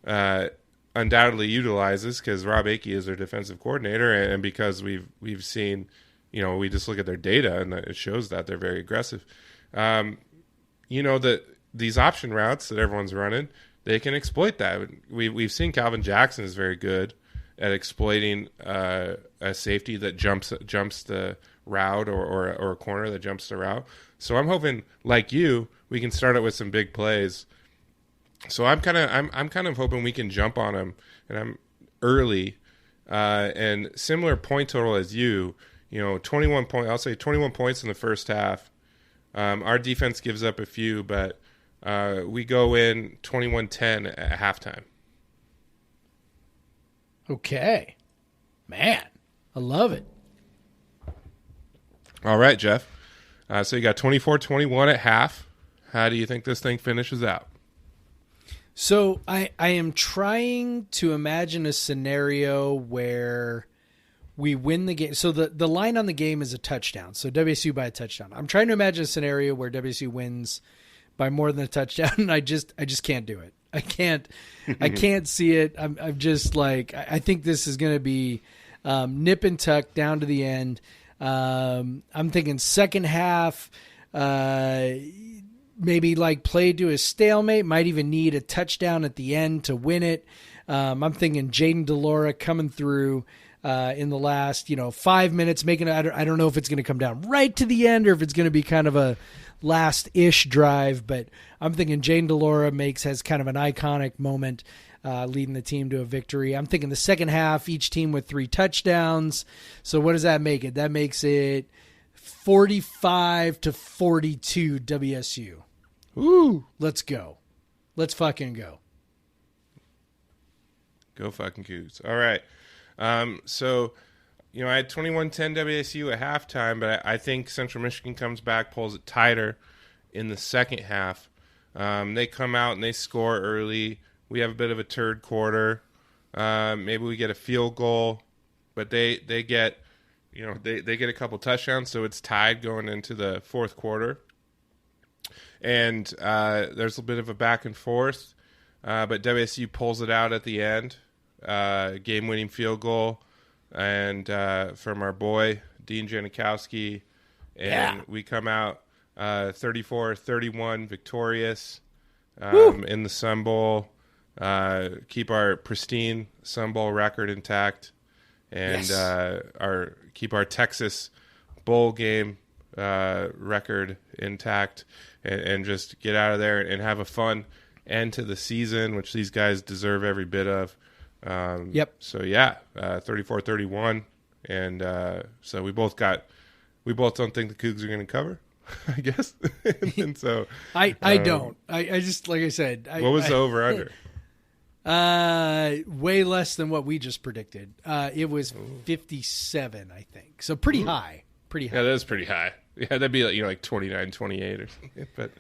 S3: undoubtedly utilizes, because Rob Akey is their defensive coordinator, and because we've seen, we just look at their data and it shows that they're very aggressive. That these option routes that everyone's running, they can exploit that. We've seen Calvin Jackson is very good at exploiting a safety that jumps the route or a corner that jumps the route. So I'm hoping, like you, we can start it with some big plays. So I'm kind of hoping we can jump on them, and I'm early, and similar point total as you. 21 point. I'll say 21 points in the first half. Our defense gives up a few, but we go in 21-10 at halftime.
S2: Okay. Man, I love it.
S3: All right, Jeff. So you got 24-21 at half. How do you think this thing finishes out?
S2: So I am trying to imagine a scenario where we win the game. So the line on the game is a touchdown. So WSU by a touchdown. I'm trying to imagine a scenario where WSU wins by more than a touchdown, and I just can't do it. I can't see it. I'm just like, I think this is going to be nip and tuck down to the end. I'm thinking second half, maybe play to a stalemate, might even need a touchdown at the end to win it. I'm thinking Jaden Delora coming through in the last 5 minutes, making it. I don't know if it's going to come down right to the end or if it's going to be kind of a last-ish drive, but I'm thinking Jaden Delora has kind of an iconic moment leading the team to a victory. I'm thinking the second half, each team with 3 touchdowns. So what does that make it? That makes it 45-42 WSU.
S3: Ooh.
S2: Let's go. Let's fucking go.
S3: Go fucking Cougs. All right. So, I had 21-10 WSU at halftime, but I think Central Michigan comes back, pulls it tighter in the second half. They come out and they score early. We have a bit of a turd quarter. Maybe we get a field goal. but they get, they get a couple touchdowns, so it's tied going into the fourth quarter. And there's a bit of a back and forth, but WSU pulls it out at the end. Game-winning field goal, and from our boy Dean Janikowski, and we come out 34-31 victorious in the Sun Bowl. Keep our pristine Sun Bowl record intact, and keep our Texas bowl game record intact, and just get out of there and have a fun end to the season, which these guys deserve every bit of. So 34-31, and so we both don't think the Cougs are going to cover, I guess. And so
S2: I don't. I just, like I said,
S3: what was the over under?
S2: Way less than what we just predicted. It was 57, I think. So pretty high. Pretty high.
S3: Yeah, that's pretty high. Yeah, that'd be like 29-28 or something. But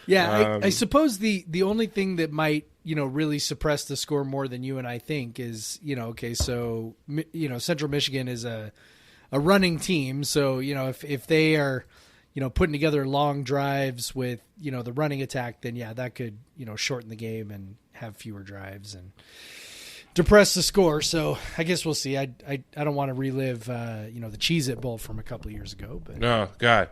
S2: yeah, I suppose the only thing that might, really suppress the score more than you and I think is, so Central Michigan is a running team. So, if they are, putting together long drives with, the running attack, then that could, shorten the game and have fewer drives and depress the score. So I guess we'll see. I don't want to relive, the Cheez-It Bowl from a couple of years ago, but
S3: no, God,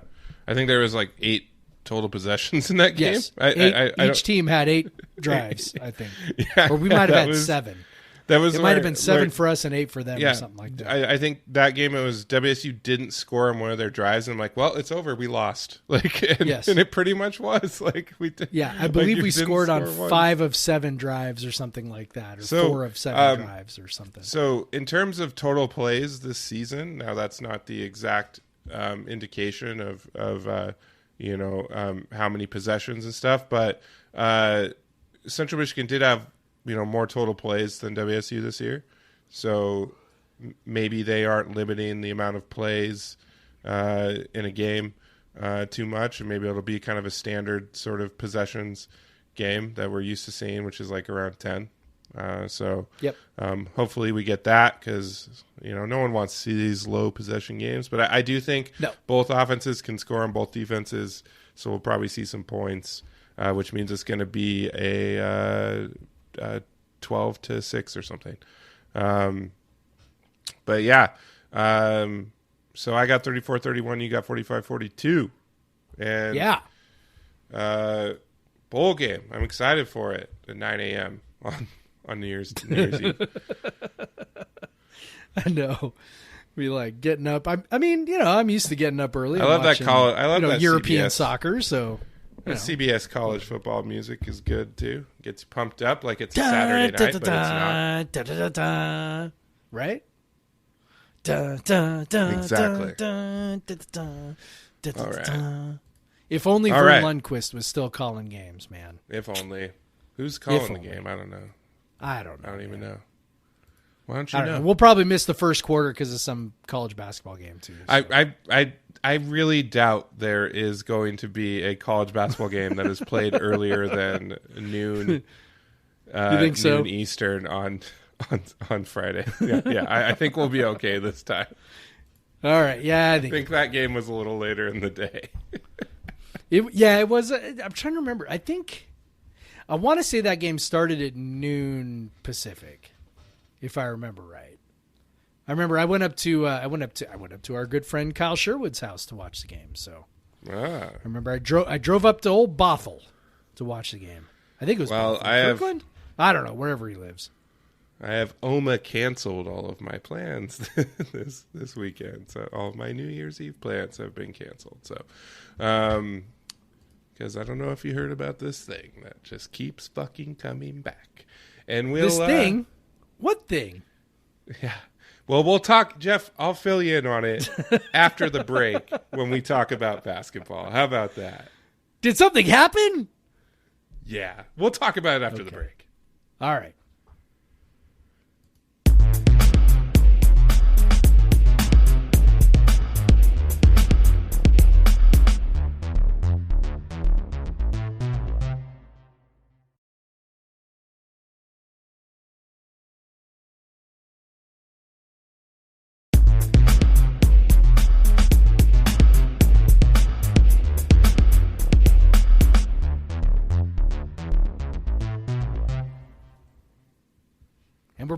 S3: I think there was like 8 total possessions in that game.
S2: Yes, each team had 8 drives, I think, or we might have had 7. It might have been 7 for us and 8 for them, or something like that.
S3: I think that game, it was WSU didn't score on one of their drives, and I'm like, well, it's over. We lost. And it pretty much was like we did.
S2: Yeah, I believe we scored on 5 of 7 drives or something like that, or 4 of 7 drives or something.
S3: So in terms of total plays this season, now that's not the exact indication of how many possessions and stuff, but Central Michigan did have more total plays than WSU this year, so maybe they aren't limiting the amount of plays in a game too much, and maybe it'll be kind of a standard sort of possessions game that we're used to seeing, which is like around 10. Hopefully we get that, because no one wants to see these low possession games, but I do think both offenses can score on both defenses, so we'll probably see some points, which means it's going to be a 12-6 or something. So I got 34-31, you got 45-42, and bowl game. I'm excited for it at 9 a.m. on New Year's Eve.
S2: I know. We like getting up. I mean, I'm used to getting up early.
S3: I love that college. I love that
S2: European
S3: CBS
S2: soccer. So
S3: CBS college football music is good too. Gets you pumped up like it's a Saturday night, but it's not.
S2: Right?
S3: Exactly. All right.
S2: If only Vern Lundquist was still calling games, man.
S3: If only. Who's calling the game? I don't know.
S2: I don't know.
S3: I don't even know. Why don't you know?
S2: We'll probably miss the first quarter because of some college basketball game too. So.
S3: I really doubt there is going to be a college basketball game that is played earlier than noon.
S2: You think so?
S3: Noon Eastern on Friday. Yeah. I think we'll be okay this time.
S2: All right. Yeah,
S3: I think that game was a little later in the day.
S2: It was. I'm trying to remember. I want to say that game started at noon Pacific, if I remember right. I remember I went up to our good friend Kyle Sherwood's house to watch the game. So I remember I drove up to Old Bothell to watch the game. I think it was Kirkland. I don't know, wherever he lives.
S3: I have OMA canceled all of my plans this weekend. So all of my New Year's Eve plans have been canceled. So, because I don't know if you heard about this thing that just keeps fucking coming back. And
S2: this thing? What thing?
S3: Yeah. Well, we'll talk, Jeff. I'll fill you in on it after the break when we talk about basketball. How about that?
S2: Did something happen?
S3: Yeah. We'll talk about it after the break.
S2: All right.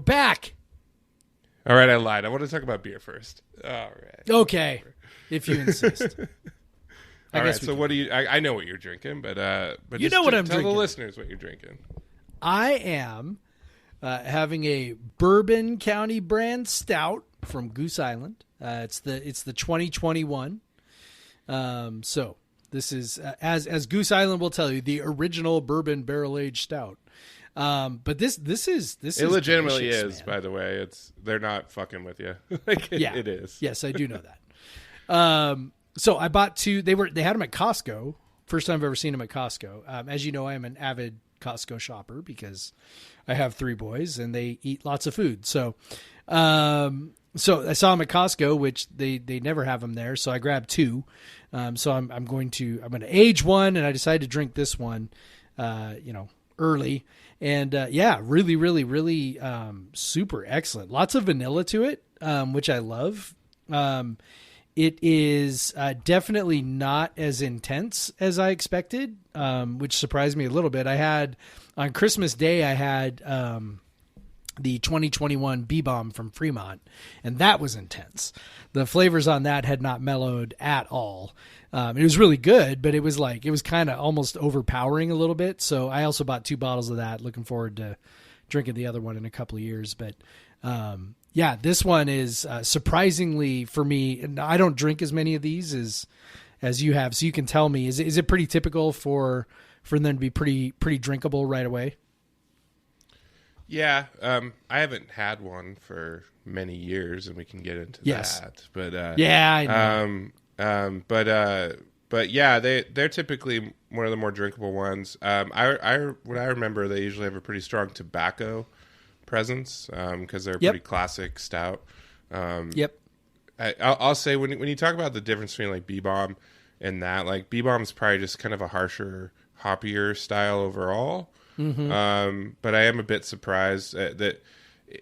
S2: back.
S3: All right, I lied. I want to talk about beer first. All right.
S2: Okay, if you insist.
S3: All right. So what do you? I know what you're drinking, but
S2: you know what I'm
S3: tell
S2: drinking.
S3: the listeners what you're drinking.
S2: I am having a Bourbon County brand stout from Goose Island. It's the 2021. So this is as Goose Island will tell you, the original bourbon barrel aged stout. But this is
S3: it legitimately
S2: delicious,
S3: is,
S2: man.
S3: by the way. They're not fucking with you. It is.
S2: Yes, I do know that. So I bought two. They had them at Costco. First time I've ever seen them at Costco. As you know, I am an avid Costco shopper because I have 3 boys and they eat lots of food. So I saw them at Costco, which they never have them there. So I grabbed 2. So I'm going to age one, and I decided to drink this one, early. And really, really, really super excellent. Lots of vanilla to it, which I love. It is definitely not as intense as I expected, which surprised me a little bit. On Christmas Day, I had the 2021 B-Bomb from Fremont, and that was intense. The flavors on that had not mellowed at all. It was really good, but it was kind of almost overpowering a little bit. So I also bought 2 bottles of that. Looking forward to drinking the other one in a couple of years. But this one is surprisingly for me. And I don't drink as many of these as you have, so you can tell me, is it pretty typical for them to be pretty drinkable right away?
S3: Yeah, I haven't had one for many years, and we can get into that. But
S2: I know.
S3: But yeah, they're typically one of the more drinkable ones. What I remember, they usually have a pretty strong tobacco presence because they're a pretty classic stout. I'll say when you talk about the difference between like B-Bomb and that, like B-Bomb is probably just kind of a harsher, hoppier style overall. Mm-hmm. But I am a bit surprised that,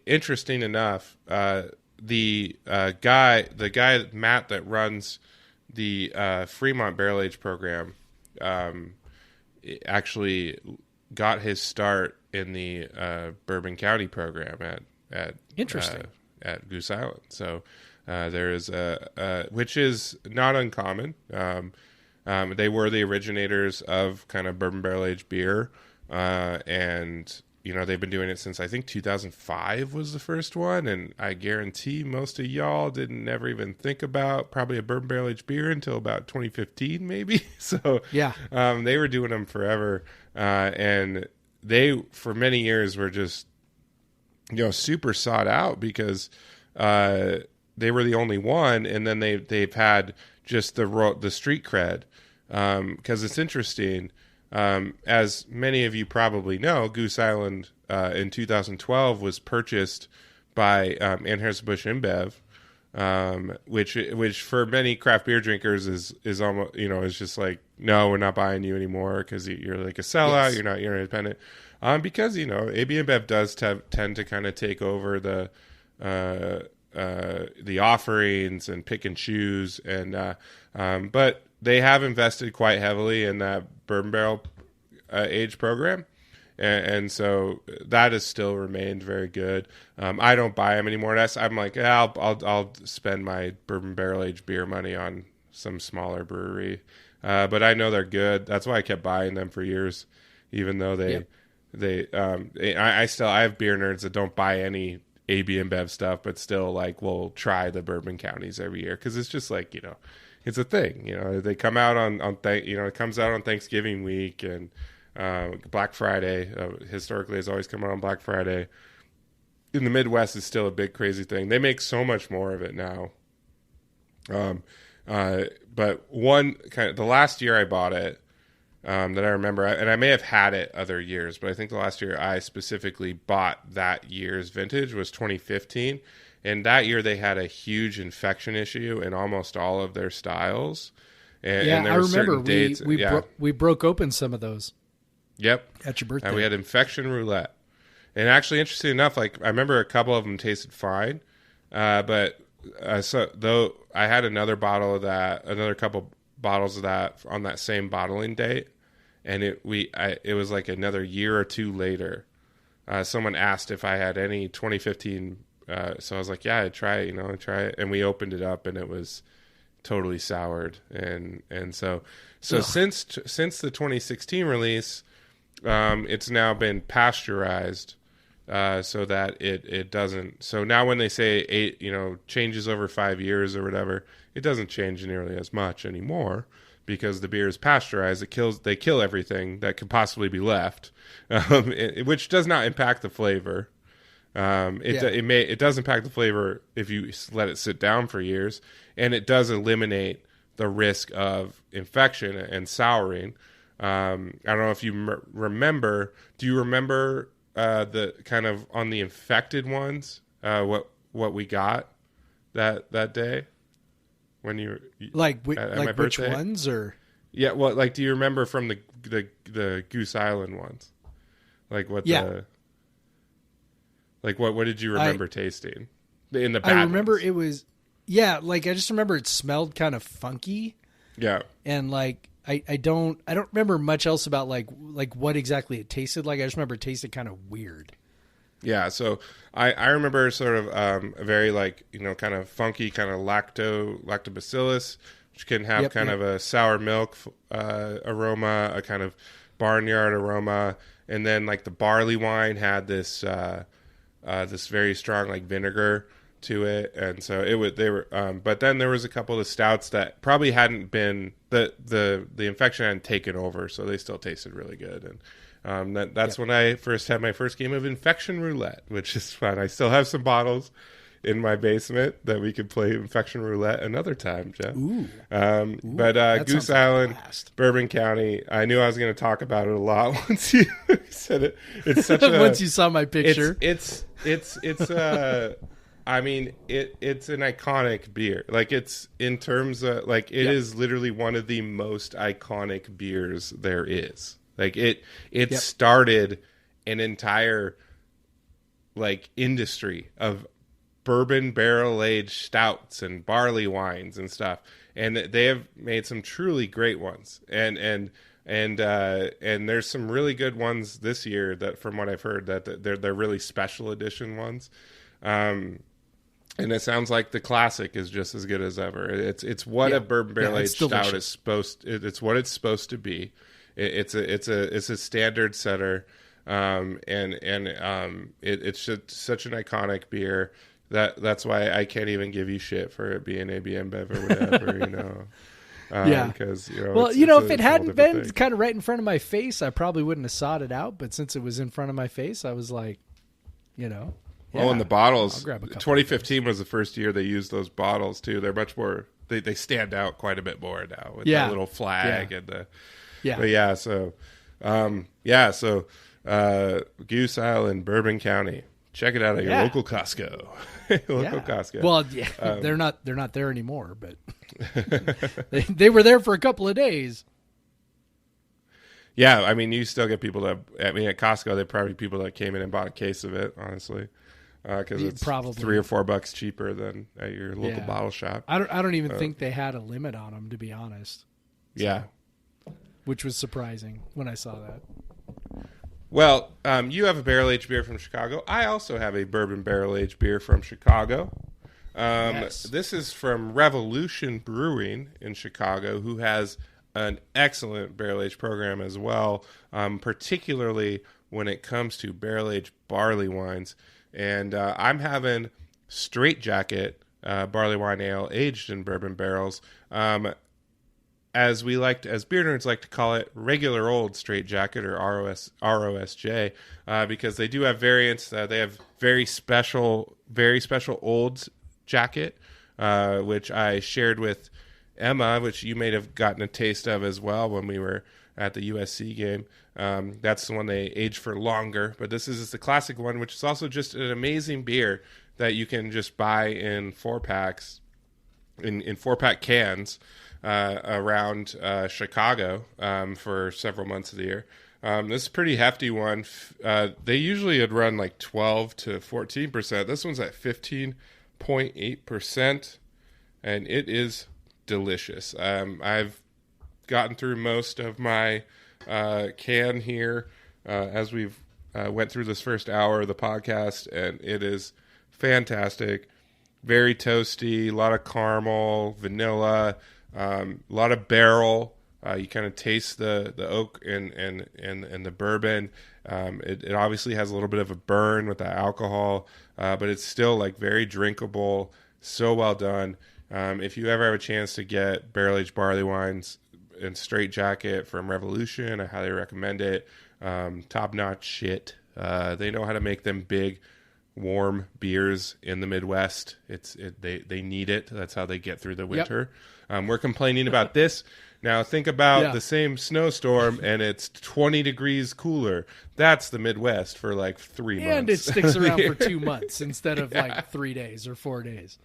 S3: interesting enough, the guy Matt that runs the Fremont Barrel Age program actually got his start in the Bourbon County program at Goose Island. So there is which is not uncommon. They were the originators of kind of bourbon barrel aged beer. And they've been doing it since I think 2005 was the first one, and I guarantee most of y'all didn't never even think about probably a bourbon barrel aged beer until about 2015 maybe. So they were doing them forever, and they for many years were just super sought out because they were the only one, and then they've had just the street cred, because it's interesting. As many of you probably know, Goose Island in 2012 was purchased by Anheuser-Busch InBev, which for many craft beer drinkers is almost is just like, no, we're not buying you anymore because you're like a sellout. Yes. You're independent, because AB InBev does tend to kind of take over the offerings and pick and choose, and but they have invested quite heavily in that bourbon barrel age program, and so that has still remained very good. I don't buy them anymore. I'm like, I'll spend my bourbon barrel aged beer money on some smaller brewery, but I know they're good. That's why I kept buying them for years, even though I have beer nerds that don't buy any AB InBev stuff, but still will try the Bourbon Counties every year because it's just like it's a thing. They come out it comes out on Thanksgiving week, and Black Friday historically has always come out on Black Friday. In the Midwest, it's still a big crazy thing. They make so much more of it now. But the last year I bought it, that I remember, and I may have had it other years, but I think the last year I specifically bought that year's vintage was 2015. And that year they had a huge infection issue in almost all of their styles. And there were certain dates.
S2: We broke open some of those.
S3: Yep.
S2: At your birthday.
S3: And we had infection roulette. And actually, interesting enough, I remember a couple of them tasted fine. But though I had another couple bottles of that on that same bottling date. And it was like another year or two later someone asked if I had any 2015. So I was like, yeah, I'd try it. And we opened it up, and it was totally soured. And so since the 2016 release, it's now been pasteurized, so that it doesn't. So now when they say changes over 5 years or whatever, it doesn't change nearly as much anymore because the beer is pasteurized. They kill everything that could possibly be left, which does not impact the flavor. It does impact the flavor if you let it sit down for years, and it does eliminate the risk of infection and souring. I don't know if you remember. Do you remember the kind of on the infected ones? What we got that day when you
S2: like
S3: at my
S2: which
S3: birthday?
S2: ones or
S3: Yeah, well, like do you remember from the Goose Island ones? Like what the like what did you remember tasting in the bad
S2: I remember
S3: ones?
S2: it was I just remember it smelled kind of funky.
S3: Yeah.
S2: And like I don't remember much else about like what exactly it tasted like. I just remember it tasted kind of weird.
S3: Yeah, so I remember sort of a very kind of funky kind of lactobacillus, which can have of a sour milk aroma, a kind of barnyard aroma, and then like the barley wine had this this very strong like vinegar to it, and so but then there was a couple of stouts that probably hadn't been the infection hadn't taken over, so they still tasted really good. And that's when I first had my first game of Infection Roulette, which is fun. I still have some bottles in my basement that we could play Infection Roulette another time, Jeff.
S2: Ooh.
S3: But Goose Island, Bourbon County, I knew I was going to talk about it a lot once you said it. It's such a
S2: once you saw my picture.
S3: It's I mean, it's an iconic beer. Like it's in terms of like it is literally one of the most iconic beers there is. Like it started an entire like industry of bourbon barrel aged stouts and barley wines and stuff, and they have made some truly great ones. And there's some really good ones this year that, from what I've heard, that they're really special edition ones. And it sounds like the classic is just as good as ever. It's what a bourbon barrel aged stout is supposed. It's what it's supposed to be. It's a standard setter, it's just such an iconic beer that's why I can't even give you shit for it being AB InBev or whatever, because
S2: if it hadn't been kind of right in front of my face, I probably wouldn't have sought it out. But since it was in front of my face, I was like,
S3: and the bottles. 2015 was the first year they used those bottles too. They're much more. They stand out quite a bit more now with that little flag and the. Yeah. So Goose Island, Bourbon County. Check it out at your local Costco. Costco.
S2: Well, they're not there anymore, but they were there for a couple of days.
S3: Yeah, I mean, you still get people at Costco, there probably people that came in and bought a case of it, honestly, because it's probably $3 or $4 cheaper than at your local bottle shop.
S2: I don't even think they had a limit on them, to be honest. Which was surprising when I saw that.
S3: Well, you have a barrel-aged beer from Chicago. I also have a bourbon barrel-aged beer from Chicago. This is from Revolution Brewing in Chicago, who has an excellent barrel-aged program as well, particularly when it comes to barrel-aged barley wines. And I'm having Straight Jacket barley wine ale aged in bourbon barrels. As beer nerds like to call it, regular old Straight Jacket, or ROSJ, because they do have variants. They have very special old jacket, which I shared with Emma, which you may have gotten a taste of as well when we were at the USC game. That's the one they age for longer, but this is the classic one, which is also just an amazing beer that you can just buy in 4-packs, in 4-pack cans. Around Chicago for several months of the year. This is a pretty hefty one. They usually would run like 12 to 14%. This one's at 15.8%, and it is delicious. I've gotten through most of my can here as we've went through this first hour of the podcast, and it is fantastic. Very toasty, a lot of caramel, vanilla, a lot of barrel. You kind of taste the oak and the bourbon. It obviously has a little bit of a burn with the alcohol, but it's still like very drinkable. So well done. If you ever have a chance to get barrel-aged barley wines and Straight Jacket from Revolution, I highly recommend it. Top-notch shit. They know how to make them big, warm beers in the Midwest. They need it. That's how they get through the winter. Yep. We're complaining about this. Now think about the same snowstorm and it's 20 degrees cooler. That's the Midwest for like 3 months.
S2: And it sticks around for 2 months instead of like 3 days or 4 days.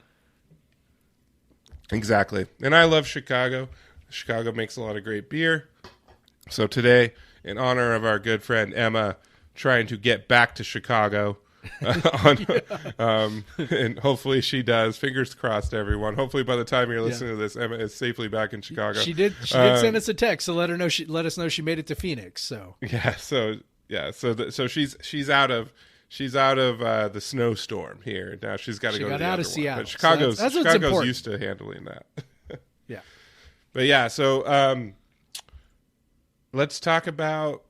S3: Exactly. And I love Chicago. Chicago makes a lot of great beer. So today, in honor of our good friend Emma trying to get back to Chicago, and hopefully she does. Fingers crossed, everyone. Hopefully by the time you're listening to this, Emma is safely back in Chicago.
S2: She did send us a text to let us know she made it to Phoenix. So
S3: so she's out of the snowstorm here. Now she's got to go to the
S2: out
S3: other
S2: of Seattle.
S3: But Chicago's
S2: Chicago's
S3: used to handling that.
S2: Yeah.
S3: But yeah, so let's talk about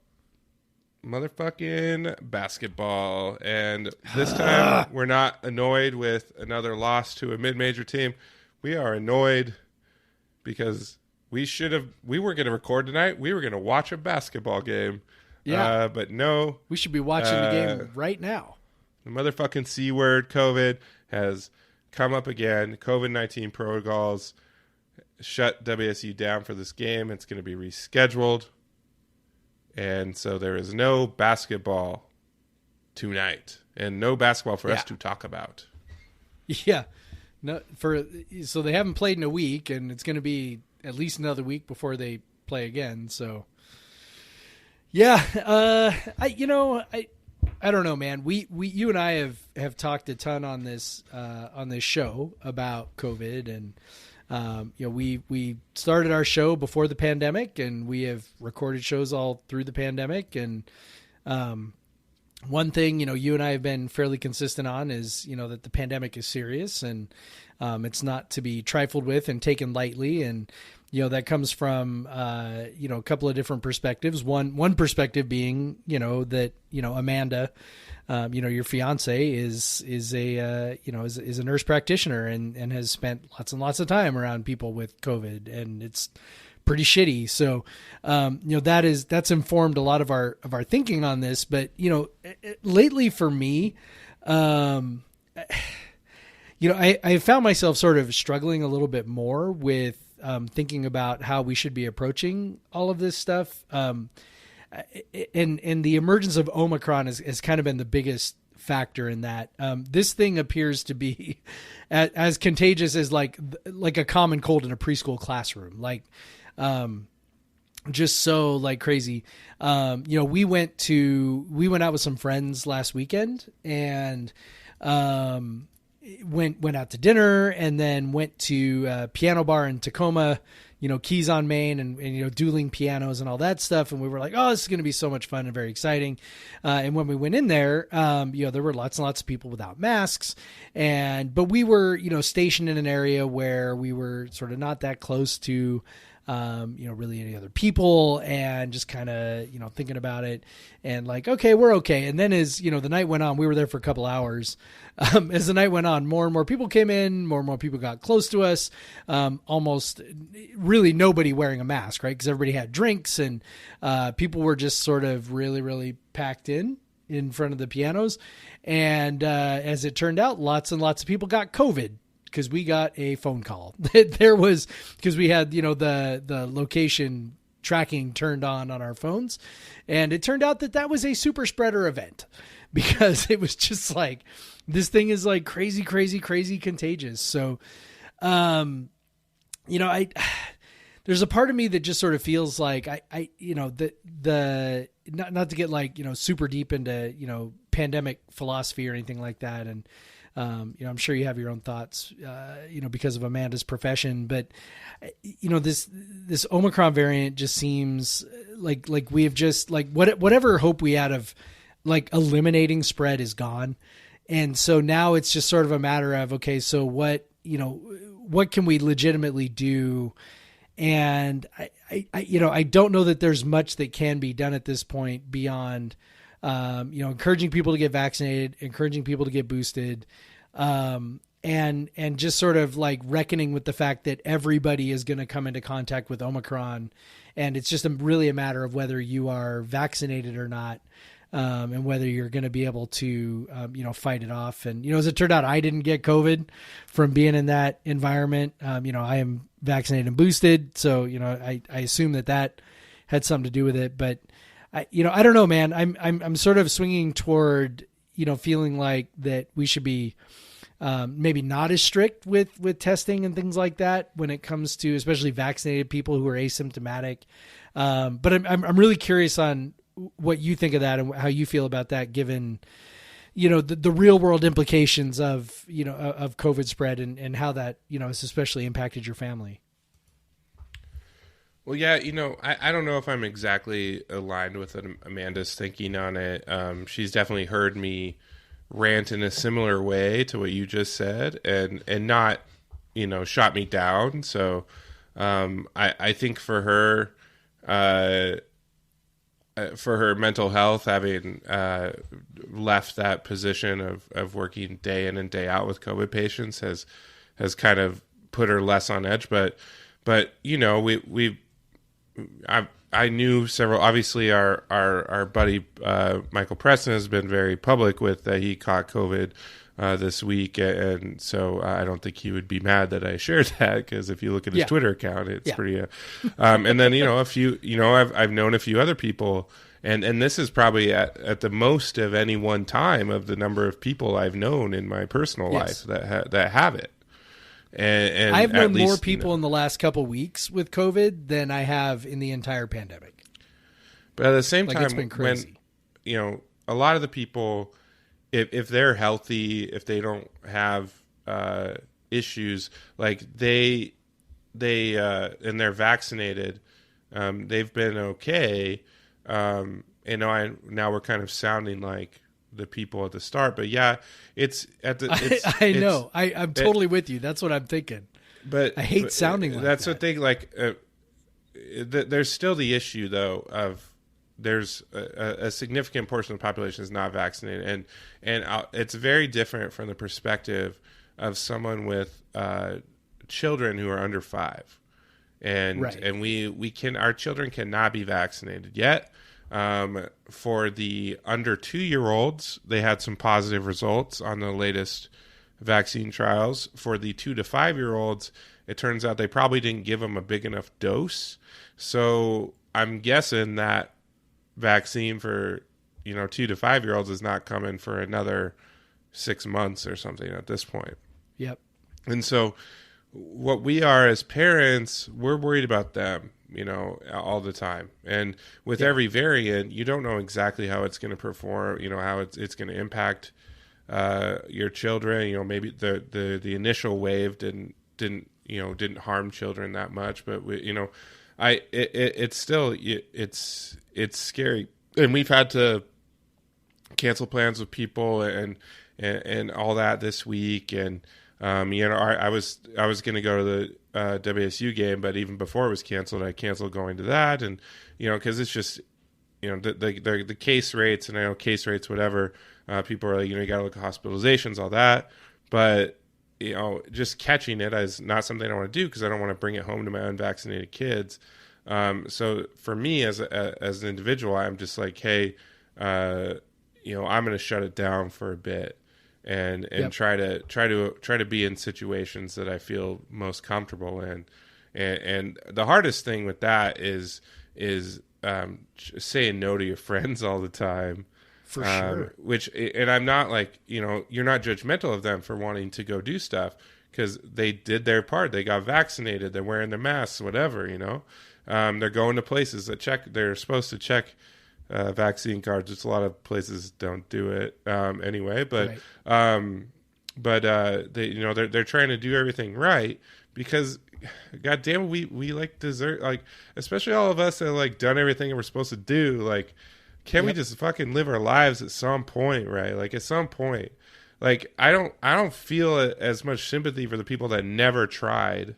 S3: motherfucking basketball. And this time we're not annoyed with another loss to a mid-major team. We are annoyed because we were going to record tonight. We were going to watch a basketball game.
S2: Yeah.
S3: But no.
S2: We should be watching the game right now.
S3: The motherfucking C word, COVID, has come up again. COVID-19 protocols shut WSU down for this game. It's going to be rescheduled. And so there is no basketball tonight and no basketball for us to talk about.
S2: Yeah. So they haven't played in a week, and it's going to be at least another week before they play again. So yeah, I don't know, man. You and I have talked a ton on this show about COVID, and we started our show before the pandemic, and we have recorded shows all through the pandemic. And one thing, you and I have been fairly consistent on is, that the pandemic is serious, and it's not to be trifled with and taken lightly. And, that comes from, a couple of different perspectives. One perspective being, that, Amanda, your fiance is a nurse practitioner and has spent lots and lots of time around people with COVID, and it's pretty shitty. So, that's informed a lot of our thinking on this. But, lately for me, I found myself sort of struggling a little bit more with thinking about how we should be approaching all of this stuff. And the emergence of Omicron has kind of been the biggest factor in that. This thing appears to be as contagious as like a common cold in a preschool classroom. Just so like crazy. We went out with some friends last weekend, and went out to dinner, and then went to a piano bar in Tacoma, Keys on Main, and dueling pianos and all that stuff. And we were like, oh, this is going to be so much fun and very exciting. And when we went in there, there were lots and lots of people without masks, but we were, stationed in an area where we were sort of not that close to, really any other people, and just kind of, thinking about it and like, okay, we're okay. And then as, the night went on, we were there for a couple hours. As the night went on, more and more people came in, more and more people got close to us. Almost really nobody wearing a mask, right? Because everybody had drinks, and people were just sort of really, really packed in front of the pianos. And as it turned out, lots and lots of people got COVID, because we got a phone call that because we had, the location tracking turned on our phones. And it turned out that was a super spreader event, because it was just like, this thing is like crazy, crazy, crazy contagious. So, there's a part of me that just sort of feels like not to get like, super deep into, pandemic philosophy or anything like that. And, I'm sure you have your own thoughts, because of Amanda's profession, but this Omicron variant just seems like we have just like whatever hope we had of like eliminating spread is gone. And so now it's just sort of a matter of, okay, so what can we legitimately do? And I don't know that there's much that can be done at this point beyond, encouraging people to get vaccinated, encouraging people to get boosted, and just sort of like reckoning with the fact that everybody is going to come into contact with Omicron. And it's just really a matter of whether you are vaccinated or not. And whether you're going to be able to, fight it off. And, as it turned out, I didn't get COVID from being in that environment. I am vaccinated and boosted. So, I assume that had something to do with it, but I don't know, man. I'm sort of swinging toward, feeling like that we should be, maybe not as strict with testing and things like that when it comes to especially vaccinated people who are asymptomatic. But I'm really curious on what you think of that and how you feel about that, given, the real world implications of COVID spread and how that, has especially impacted your family.
S3: Well, yeah, I don't know if I'm exactly aligned with Amanda's thinking on it. She's definitely heard me rant in a similar way to what you just said and not, shot me down. So I think for her mental health, having left that position of working day in and day out with COVID patients has kind of put her less on edge. But I knew several. Obviously, our buddy Michael Preston has been very public with that he caught COVID this week, and so I don't think he would be mad that I shared that, because if you look at his Twitter account, it's pretty. And then a few. I've known a few other people, and this is probably at the most of any one time of the number of people I've known in my personal life that have it. And
S2: I've known more people in the last couple of weeks with COVID than I have in the entire pandemic.
S3: But at the same time,
S2: it's been crazy.
S3: When a lot of the people, if they're healthy, if they don't have issues, like they and they're vaccinated, they've been okay. Now we're kind of sounding like the people at the start, but it's at the.
S2: I'm totally with you. That's what I'm thinking.
S3: But
S2: I hate sounding like
S3: that's
S2: that.
S3: what they like. There's still the issue though of there's a significant portion of the population is not vaccinated, and it's very different from the perspective of someone with children who are under 5, and our children cannot be vaccinated yet. For the under 2-year-olds, they had some positive results on the latest vaccine trials. For the 2 to 5-year-olds, it turns out they probably didn't give them a big enough dose. So I'm guessing that vaccine for 2 to 5-year-olds is not coming for another 6 months or something at this point.
S2: Yep.
S3: And so what we are as parents, we're worried about them, all the time. And with every variant, you don't know exactly how it's going to perform, how it's going to impact your children. Maybe the initial wave didn't harm children that much, but it's still it's scary. And we've had to cancel plans with people and all that this week. And I was going to go to the WSU game, but even before it was canceled, I canceled going to that. And because it's just the case rates, and I know case rates, whatever, people are like, you got to look at hospitalizations, all that, but just catching it is not something I want to do, because I don't want to bring it home to my unvaccinated kids. So for me as an individual, I'm just like, hey, I'm going to shut it down for a bit. And try to be in situations that I feel most comfortable in, and the hardest thing with that is saying no to your friends all the time.
S2: For sure.
S3: And I'm not like, you're not judgmental of them for wanting to go do stuff, because they did their part. They got vaccinated. They're wearing their masks, whatever. They're going to places that they're supposed to check vaccine cards. Just a lot of places don't do it anyway, but they're trying to do everything right, because goddamn, we like deserve, like, especially all of us that like done everything we're supposed to do, like Can't we just fucking live our lives at some point, right? Like at some point, like I don't feel as much sympathy for the people that never tried,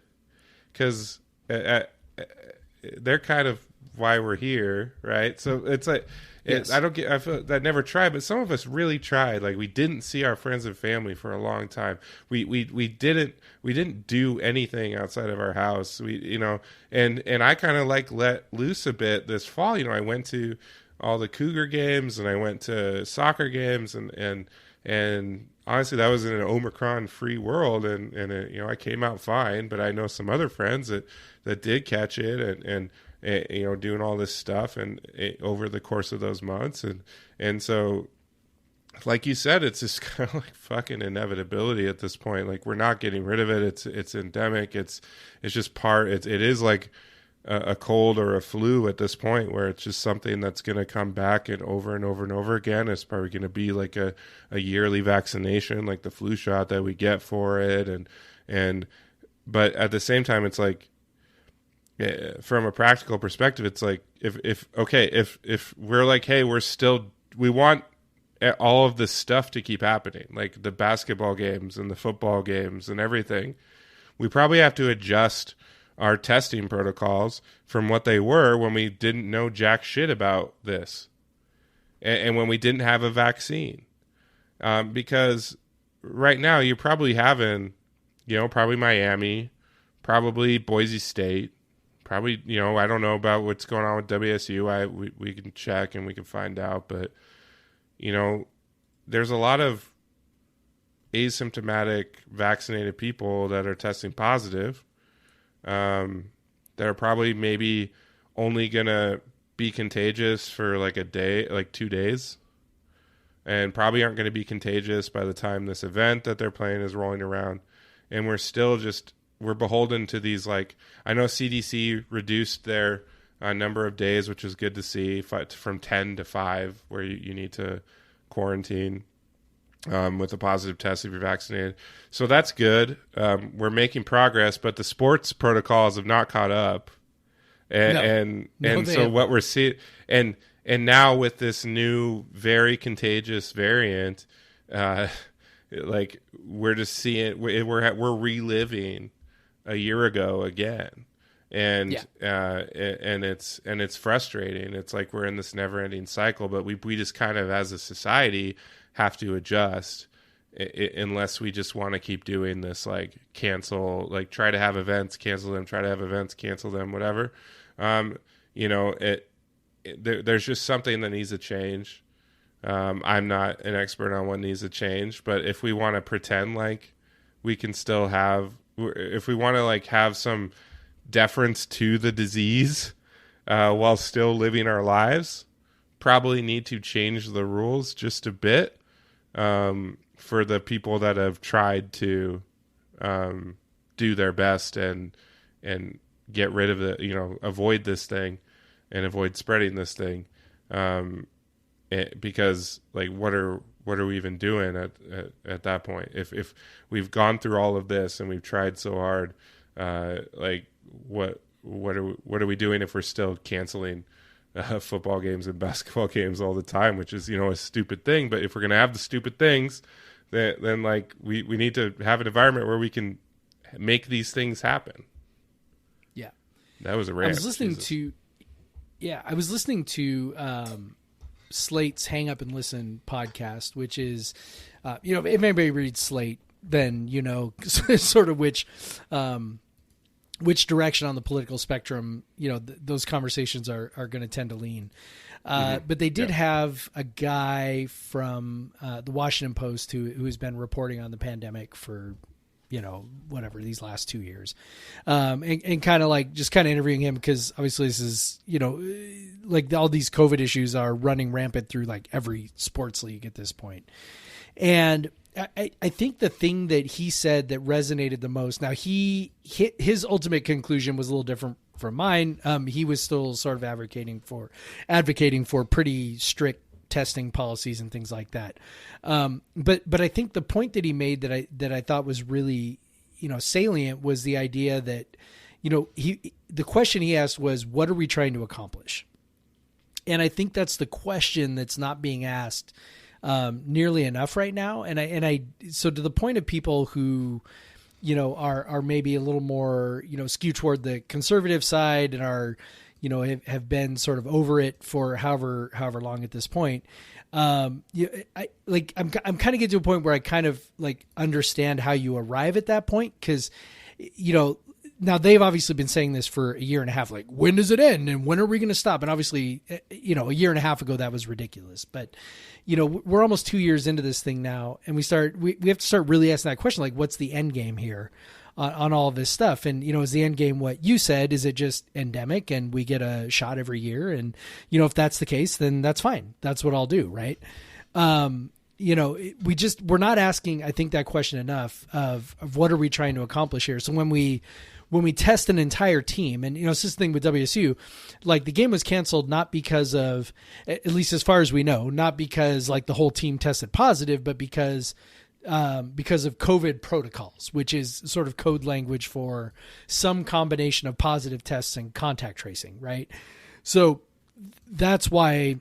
S3: because they're kind of why we're here, right? So it's like,
S2: Yes.
S3: I feel that never tried, but some of us really tried. Like we didn't see our friends and family for a long time. We didn't do anything outside of our house. And I kind of like let loose a bit this fall. I went to all the Cougar games and I went to soccer games and honestly, that was in an Omicron free world, and I came out fine. But I know some other friends that did catch it and doing all this stuff over the course of those months, and so, like you said, it's just kind of like fucking inevitability at this point. Like we're not getting rid of it. It's endemic. It's just it is like a cold or a flu at this point, where it's just something that's going to come back and over and over and over again. It's probably going to be like a yearly vaccination, like the flu shot that we get for it, but at the same time, it's like, from a practical perspective, it's like if we're like, hey, we want all of this stuff to keep happening, like the basketball games and the football games and everything, we probably have to adjust our testing protocols from what they were when we didn't know jack shit about this, and when we didn't have a vaccine, because right now you're probably having, probably Miami, probably Boise State. Probably, I don't know about what's going on with WSU. We can check and we can find out. But, there's a lot of asymptomatic vaccinated people that are testing positive, that are probably maybe only going to be contagious for like a day, like 2 days, and probably aren't going to be contagious by the time this event that they're playing is rolling around. And we're beholden to these, like, I know CDC reduced their number of days, which is good to see, from 10 to 5, where you need to quarantine with a positive test if you're vaccinated. So that's good. We're making progress, but the sports protocols have not caught up. And so what we're seeing, and now with this new very contagious variant, like we're just seeing, we're reliving a year ago again, and it's frustrating. It's like we're in this never-ending cycle, but we just kind of, as a society, have to adjust, unless we just want to keep doing this, like cancel, like try to have events, cancel them, try to have events, cancel them, whatever. There's just something that needs to change. I'm not an expert on what needs to change, but if we want to pretend like we can still if we want to like have some deference to the disease while still living our lives, probably need to change the rules just a bit, for the people that have tried to do their best and get rid of avoid this thing and avoid spreading this thing, because like what are we even doing at that point? If we've gone through all of this and we've tried so hard, like what are we doing if we're still canceling football games and basketball games all the time, which is a stupid thing. But if we're gonna have the stupid things, then like we need to have an environment where we can make these things happen.
S2: Yeah,
S3: that was a rant.
S2: I was listening to Slate's Hang Up and Listen podcast, which is, if anybody reads Slate, then sort of which direction on the political spectrum those conversations are going to tend to lean. But they did have a guy from the Washington Post who's been reporting on the pandemic for these last 2 years, and kind of interviewing him, because obviously this is, like all these COVID issues are running rampant through like every sports league at this point. And I think the thing that he said that resonated the most, now his ultimate conclusion was a little different from mine. He was still sort of advocating for pretty strict testing policies and things like that. But I think the point that he made that I thought was really, salient was the idea that, the question he asked was, what are we trying to accomplish? And I think that's the question that's not being asked nearly enough right now. So to the point of people who, are maybe a little more, skewed toward the conservative side and are, have been sort of over it for however long at this point. I'm kind of getting to a point where I kind of like understand how you arrive at that point. 'Cause, now they've obviously been saying this for a year and a half, like, when does it end and when are we going to stop? And obviously, a year and a half ago, that was ridiculous, but we're almost 2 years into this thing now. And we have to start really asking that question. Like, what's the end game here on all of this stuff? And, is the end game what you said? Is it just endemic and we get a shot every year? And, if that's the case, then that's fine. That's what I'll do. Right. We're not asking, I think, that question enough of what are we trying to accomplish here? So when we test an entire team, and, it's this thing with WSU, like the game was canceled, not because of, at least as far as we know, not because like the whole team tested positive, but because of COVID protocols, which is sort of code language for some combination of positive tests and contact tracing. Right. So that's why,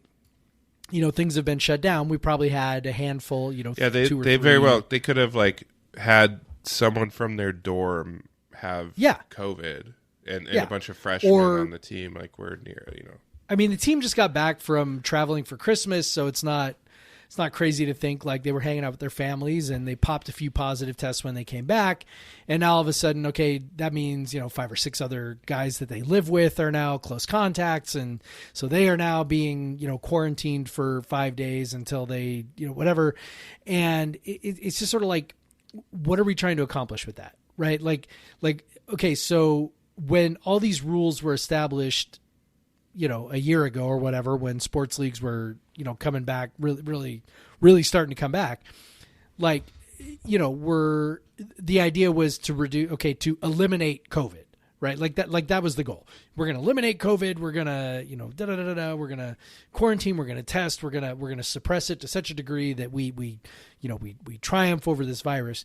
S2: things have been shut down. We probably had a handful,
S3: they
S2: 2 or 3.
S3: very well, they could have like had someone from their dorm have COVID and a bunch of freshmen on the team. Like we're near,
S2: I mean, the team just got back from traveling for Christmas, so it's not crazy to think like they were hanging out with their families and they popped a few positive tests when they came back. And now all of a sudden, okay, that means, 5 or 6 other guys that they live with are now close contacts. And so they are now being, quarantined for 5 days until they, whatever. And it's just sort of like, what are we trying to accomplish with that? Right? Like, okay, so when all these rules were established, a year ago or whatever, when sports leagues were, coming back, really starting to come back, like, the idea was to eliminate COVID, right? Like that was the goal. We're going to eliminate COVID. We're going to, we're going to quarantine. We're going to test. We're going to suppress it to such a degree that we triumph over this virus.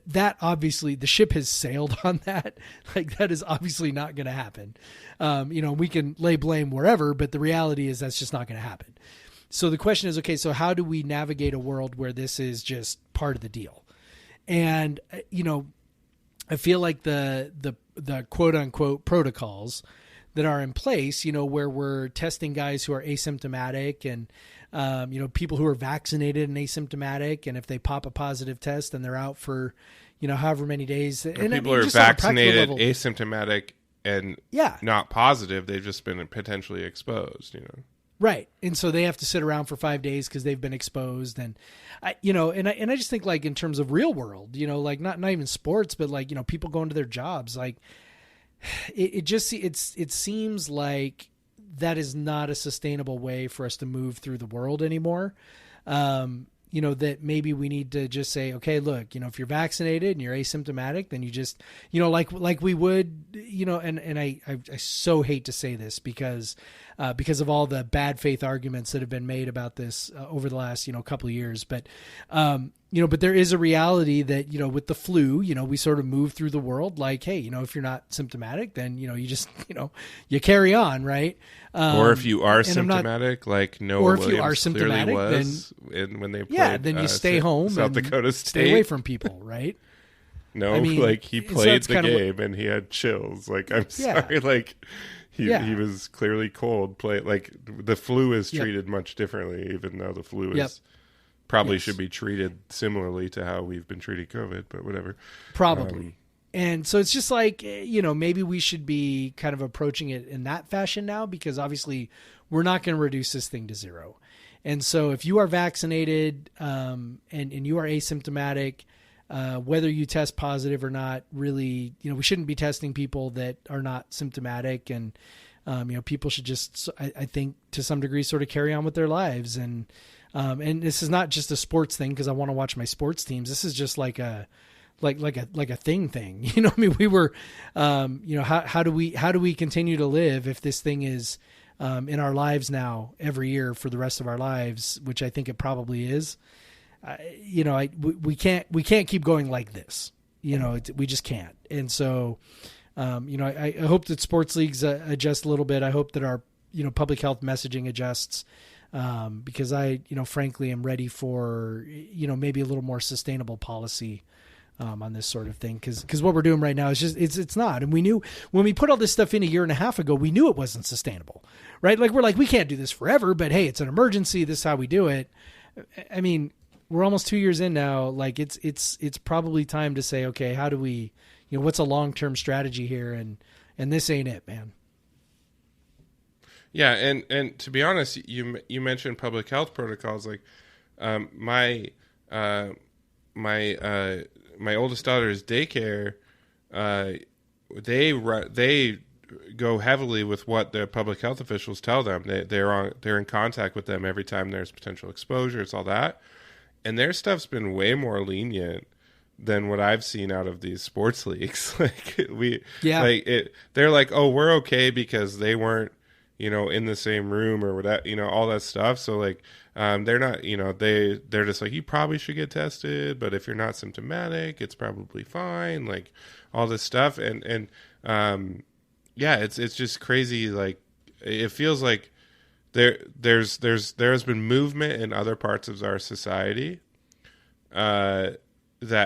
S2: That obviously the ship has sailed on that. Like that is obviously not going to happen. We can lay blame wherever, but the reality is that's just not going to happen. So the question is, okay, so how do we navigate a world where this is just part of the deal? And, I feel like the quote unquote protocols that are in place, where we're testing guys who are asymptomatic and, people who are vaccinated and asymptomatic. And if they pop a positive test, then they're out for, however many days. And
S3: people are vaccinated, asymptomatic and not positive. They've just been potentially exposed,
S2: Right. And so they have to sit around for 5 days because they've been exposed. And I just think like in terms of real world, like not even sports, but like, people going to their jobs, like it seems like that is not a sustainable way for us to move through the world anymore. That maybe we need to just say, okay, look, if you're vaccinated and you're asymptomatic, then you just, like we would, and I so hate to say this because of all the bad faith arguments that have been made about this over the last, couple of years. But, but there is a reality that, with the flu, we sort of move through the world like, hey, if you're not symptomatic, then, you just, you carry on. Right.
S3: Or if you are symptomatic, like Noah
S2: or if
S3: Williams
S2: you are symptomatic,
S3: clearly was, and when they played,
S2: then you stay home,
S3: South
S2: and
S3: Dakota State,
S2: stay away from people, right?
S3: No, like he played the game and he had chills. Like I'm sorry, like he was clearly cold. Like the flu is treated much differently, even though the flu is probably should be treated similarly to how we've been treating COVID, but whatever.
S2: Probably. And so it's just like, maybe we should be kind of approaching it in that fashion now, because obviously we're not going to reduce this thing to zero. And so if you are vaccinated and you are asymptomatic, whether you test positive or not, really, we shouldn't be testing people that are not symptomatic. And, people should just, I think to some degree, sort of carry on with their lives. And this is not just a sports thing because I want to watch my sports teams. This is just like a thing. I mean, we were, how do we continue to live if this thing is in our lives now every year for the rest of our lives, which I think it probably is. We can't keep going like this. We just can't. And so, I hope that sports leagues adjust a little bit. I hope that our public health messaging adjusts, because I, frankly, am ready for, maybe a little more sustainable policy on this sort of thing. Because what we're doing right now is just, it's not. And we knew when we put all this stuff in a year and a half ago, we knew it wasn't sustainable, right? Like, we're like, we can't do this forever, but hey, it's an emergency. This is how we do it. I mean, we're almost 2 years in now. Like, it's probably time to say, okay, how do we, what's a long-term strategy here? And this ain't it, man.
S3: Yeah, and to be honest, you mentioned public health protocols. Like, my oldest daughter's daycare, they go heavily with what the public health officials tell them. They're in contact with them every time there's potential exposure. It's all that, and their stuff's been way more lenient than what I've seen out of these sports leagues. They're like, oh, we're okay because they weren't, in the same room or whatever, all that stuff. So like, they're not, they're just like, you probably should get tested, but if you're not symptomatic, it's probably fine. Like all this stuff. And yeah, it's just crazy. Like it feels like there has been movement in other parts of our society, that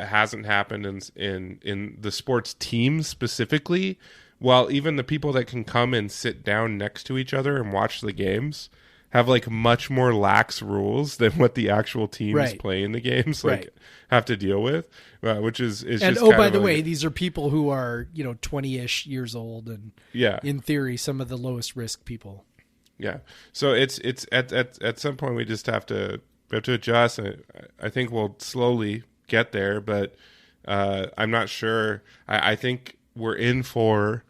S3: hasn't happened in the sports teams specifically. While even the people that can come and sit down next to each other and watch the games have like much more lax rules than what the actual teams playing the games have to deal with, which is
S2: and
S3: just
S2: by the way, these are people who are 20-ish years old and in theory some of the lowest risk people.
S3: Yeah, so it's at some point we just have to adjust, and I think we'll slowly get there, but I'm not sure. I think we're in for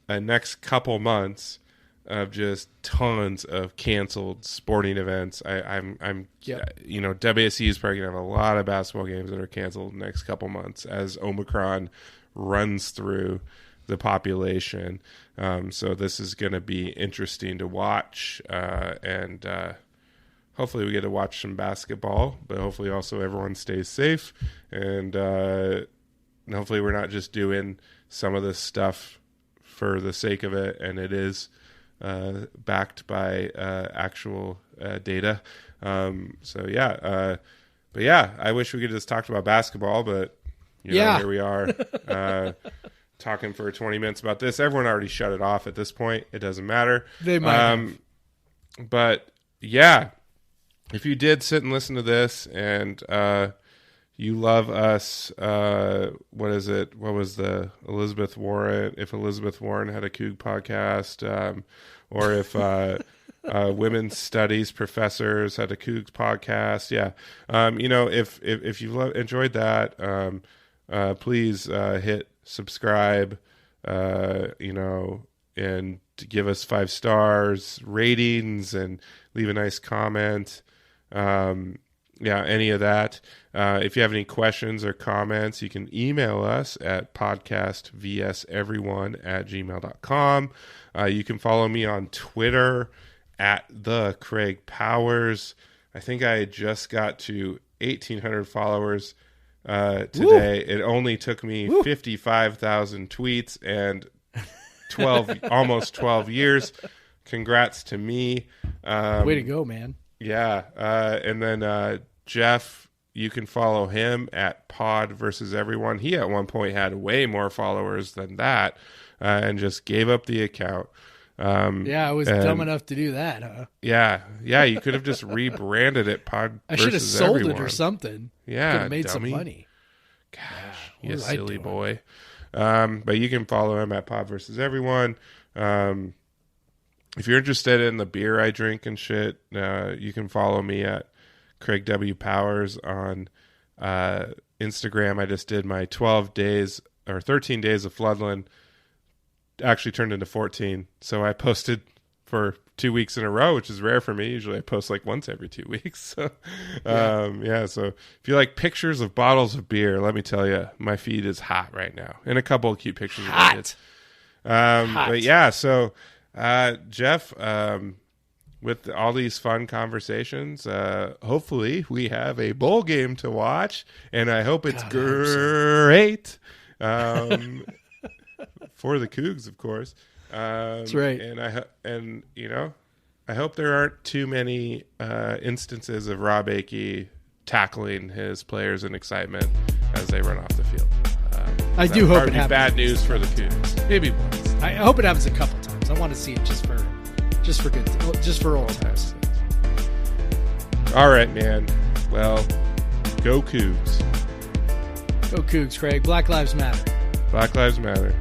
S3: a next couple months of just tons of canceled sporting events. WSU is probably gonna have a lot of basketball games that are canceled in the next couple months as Omicron runs through the population. So this is going to be interesting to watch, and hopefully we get to watch some basketball, but hopefully also everyone stays safe, and hopefully we're not just doing some of this stuff for the sake of it, and it is backed by actual data. But yeah, I wish we could just talk about basketball, but here we are talking for 20 minutes about this. Everyone already shut it off at this point. It doesn't matter.
S2: They might have.
S3: But yeah, if you did sit and listen to this and you love us, what is it? What was the Elizabeth Warren? If Elizabeth Warren had a Coug podcast, or if women's studies professors had a Coug podcast, if you enjoyed that, please hit subscribe, and give us 5 stars, ratings, and leave a nice comment. Any of that. If you have any questions or comments, you can email us at podcastvseveryone@gmail.com. You can follow me on Twitter at the Craig Powers. I think I just got to 1,800 followers today. Woo! It only took me 55,000 tweets and almost 12 years. Congrats to me.
S2: Way to go, man.
S3: Yeah. And then Jeff, you can follow him at Pod versus Everyone. He at one point had way more followers than that, and just gave up the account.
S2: I was dumb enough to do that, huh?
S3: Yeah. You could have just rebranded it Pod
S2: I
S3: versus
S2: should have sold
S3: Everyone.
S2: It or something.
S3: Yeah,
S2: could have made
S3: dummy.
S2: some money.
S3: Gosh, you silly boy. But you can follow him at Pod versus Everyone. If you're interested in the beer I drink and shit, you can follow me at Craig W. Powers on Instagram. I just did my 12 days or 13 days of Floodland. Actually turned into 14. So I posted for 2 weeks in a row, which is rare for me. Usually I post like once every 2 weeks. So, so if you like pictures of bottles of beer, let me tell you, my feed is hot right now. And a couple of cute pictures of kids. But yeah, so Jeff, with all these fun conversations, hopefully we have a bowl game to watch, and I hope it's great. For the Cougs, of course.
S2: That's right.
S3: And I hope there aren't too many instances of Rob Akey tackling his players in excitement as they run off the field.
S2: I do hope it happens.
S3: Bad news for the Cougs.
S2: Maybe once. I hope it happens a couple times. I want to see it just for old times.
S3: All right, man. Well, go Cougs.
S2: Go Cougs, Craig. Black Lives Matter.
S3: Black Lives Matter.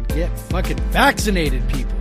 S2: Get fucking vaccinated, people.